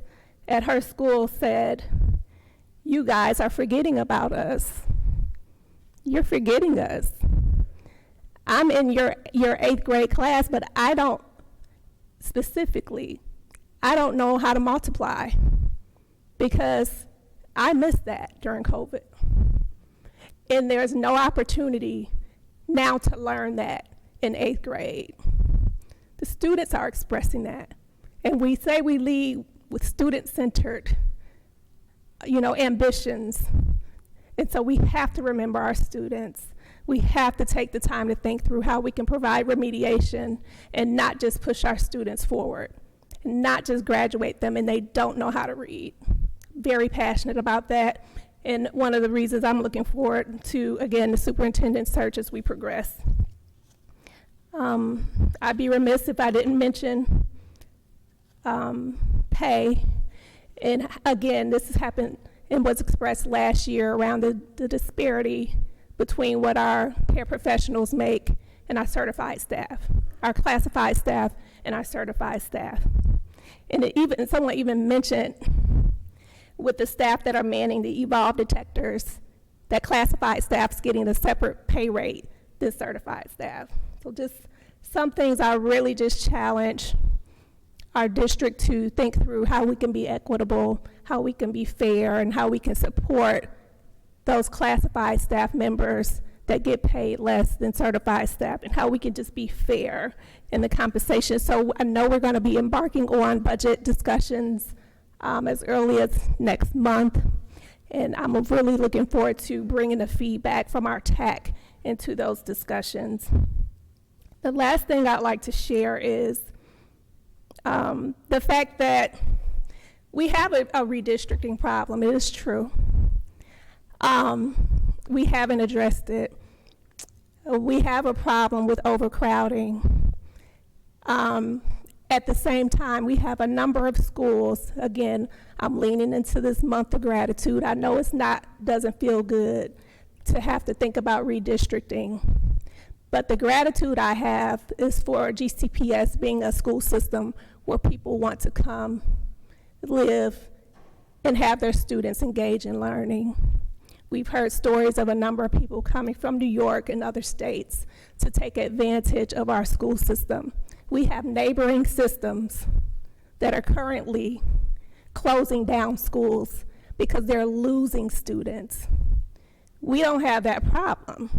at her school said, "You guys are forgetting about us. You're forgetting us. I'm in your 8th grade class, but I don't know how to multiply because I missed that during COVID. And there's no opportunity now to learn that in 8th grade." The students are expressing that. And we say we lead with student-centered, ambitions. And so we have to remember our students. We have to take the time to think through how we can provide remediation and not just push our students forward, and not just graduate them and they don't know how to read. Very passionate about that. And one of the reasons I'm looking forward to, again, the superintendent search as we progress. I'd be remiss if I didn't mention pay. And again, this has happened and was expressed last year around the disparity between what our paraprofessionals make and our certified staff, our classified staff and our certified staff. And someone even mentioned with the staff that are manning the evolve detectors, that classified staff's getting a separate pay rate than certified staff. So just some things I really just challenge our district to think through how we can be equitable, how we can be fair, and how we can support those classified staff members that get paid less than certified staff, and how we can just be fair in the compensation. So I know we're going to be embarking on budget discussions as early as next month, and I'm really looking forward to bringing the feedback from our TAC into those discussions. The last thing I'd like to share is the fact that we have a redistricting problem. It is true. We haven't addressed it. We have a problem with overcrowding. At the same time, we have a number of schools. Again, I'm leaning into this month of gratitude. I know doesn't feel good to have to think about redistricting, But the gratitude I have is for GCPS being a school system where people want to come, live, and have their students engage in learning. We've heard stories of a number of people coming from New York and other states to take advantage of our school system. We have neighboring systems that are currently closing down schools because they're losing students. We don't have that problem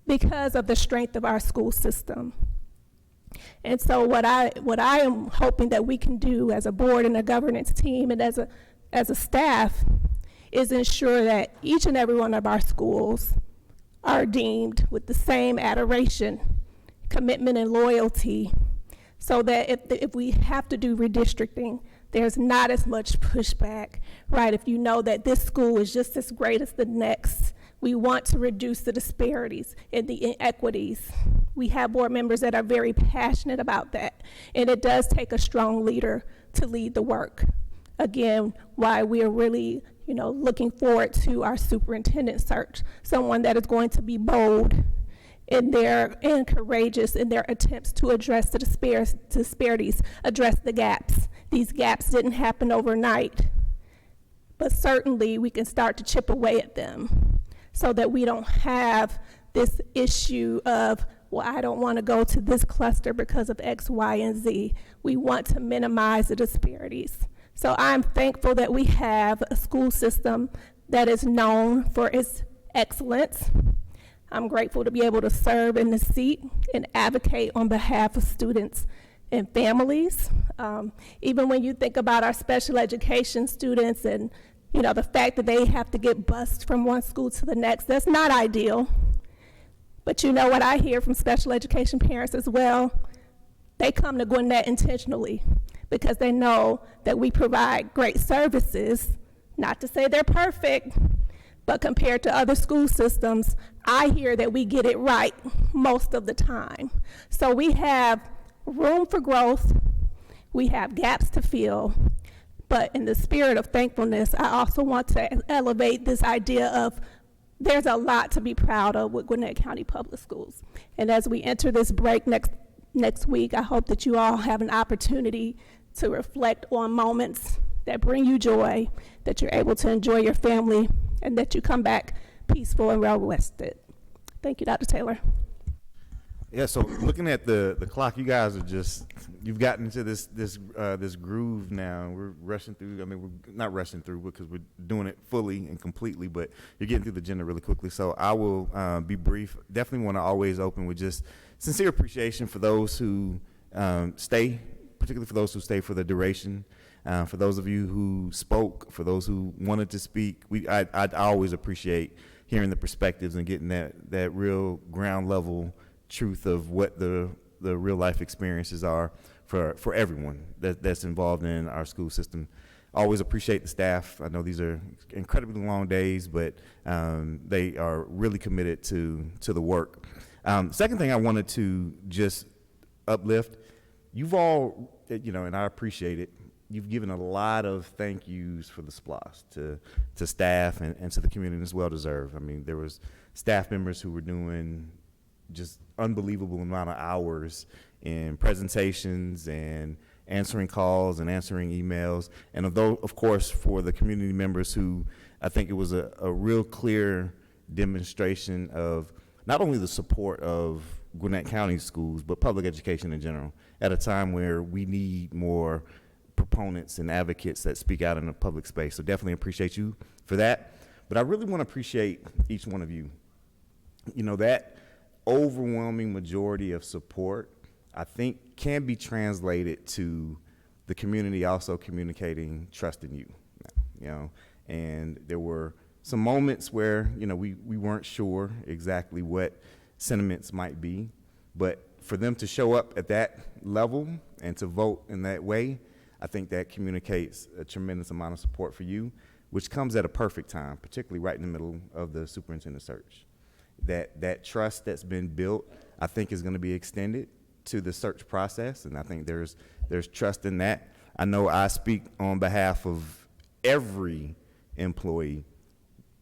because of the strength of our school system. And so what I am hoping that we can do as a board and a governance team and as a staff is ensure that each and every one of our schools are deemed with the same adoration, commitment, and loyalty, so that if we have to do redistricting, there's not as much pushback, right? If you know that this school is just as great as the next, we want to reduce the disparities and the inequities. We have board members that are very passionate about that, and it does take a strong leader to lead the work. Again, why we're really, looking forward to our superintendent search, someone that is going to be bold and courageous in their attempts to address the disparities, address the gaps. These gaps didn't happen overnight, but certainly we can start to chip away at them so that we don't have this issue of, well, I don't want to go to this cluster because of X, Y, and Z. We want to minimize the disparities. So I'm thankful that we have a school system that is known for its excellence. I'm grateful to be able to serve in the seat and advocate on behalf of students and families. Even when you think about our special education students and the fact that they have to get bused from one school to the next, that's not ideal. But you know what I hear from special education parents as well? They come to Gwinnett intentionally because they know that we provide great services, not to say they're perfect, but compared to other school systems, I hear that we get it right most of the time. So we have room for growth, we have gaps to fill, but in the spirit of thankfulness, I also want to elevate this idea of there's a lot to be proud of with Gwinnett County Public Schools. And as we enter this break next week, I hope that you all have an opportunity to reflect on moments that bring you joy, that you're able to enjoy your family, and that you come back peaceful and well-rested. Thank you, Dr. Taylor. Yeah, so looking at the clock, you guys you've gotten into this groove now. We're rushing through, we're not rushing through because we're doing it fully and completely, but you're getting through the agenda really quickly. So I will be brief. Definitely want to always open with just sincere appreciation for those who stay, particularly for those who stay for the duration. For those of you who spoke, for those who wanted to speak, I always appreciate hearing the perspectives and getting that real ground level truth of what the real life experiences are for everyone that's involved in our school system. Always appreciate the staff. I know these are incredibly long days, but they are really committed to the work. Second thing I wanted to just uplift, you've all, and I appreciate it, you've given a lot of thank yous for the SPLOS to staff and to the community, and it's well deserved. There was staff members who were doing just unbelievable amount of hours in presentations and answering calls and answering emails. And although, of course, for the community members who, I think it was a real clear demonstration of not only the support of Gwinnett County schools, but public education in general, at a time where we need more proponents and advocates that speak out in the public space. So definitely appreciate you for that. But I really want to appreciate each one of you. That overwhelming majority of support, I think, can be translated to the community also communicating trust in you. And there were some moments where, we weren't sure exactly what sentiments might be, but for them to show up at that level and to vote in that way, I think that communicates a tremendous amount of support for you, which comes at a perfect time, particularly right in the middle of the superintendent search. That trust that's been built, I think, is going to be extended to the search process, and I think there's trust in that. I know I speak on behalf of every employee.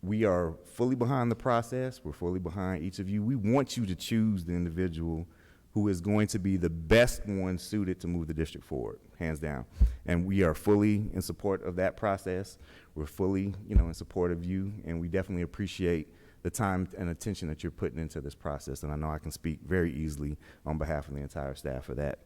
we are fully behind the process. We're fully behind each of you. We want you to choose the individual who is going to be the best one suited to move the district forward, hands down. And we are fully in support of that process. We're fully, in support of you, and we definitely appreciate the time and attention that you're putting into this process. And I know I can speak very easily on behalf of the entire staff for that.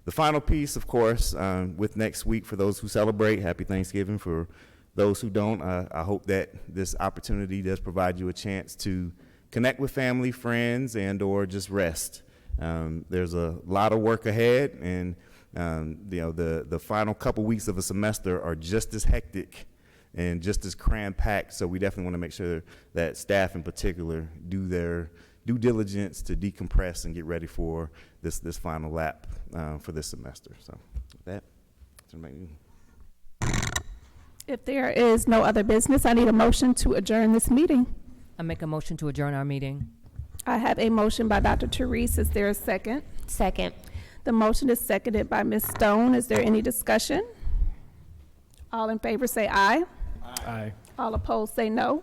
The final piece, of course, with next week, for those who celebrate, happy Thanksgiving. For those who don't, I hope that this opportunity does provide you a chance to connect with family, friends, and or just rest. There's a lot of work ahead, and the final couple weeks of a semester are just as hectic and just as cram-packed, so we definitely want to make sure that staff in particular do their due diligence to decompress and get ready for this final lap for this semester. So with that, If there is no other business, I need a motion to adjourn this meeting. I make a motion to adjourn our meeting. I have a motion by Dr. Therese. Is there a second? Second. The motion is seconded by Ms. Stone. Is there any discussion? All in favor say aye. Aye. All opposed say no.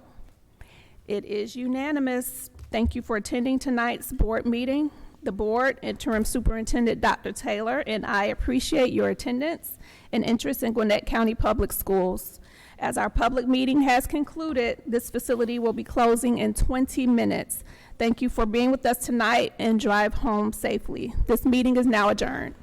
It is unanimous. Thank you for attending tonight's board meeting. The board, Interim Superintendent Dr. Taylor, and I appreciate your attendance and interest in Gwinnett County Public Schools. As our public meeting has concluded, this facility will be closing in 20 minutes. Thank you for being with us tonight, and drive home safely. This meeting is now adjourned.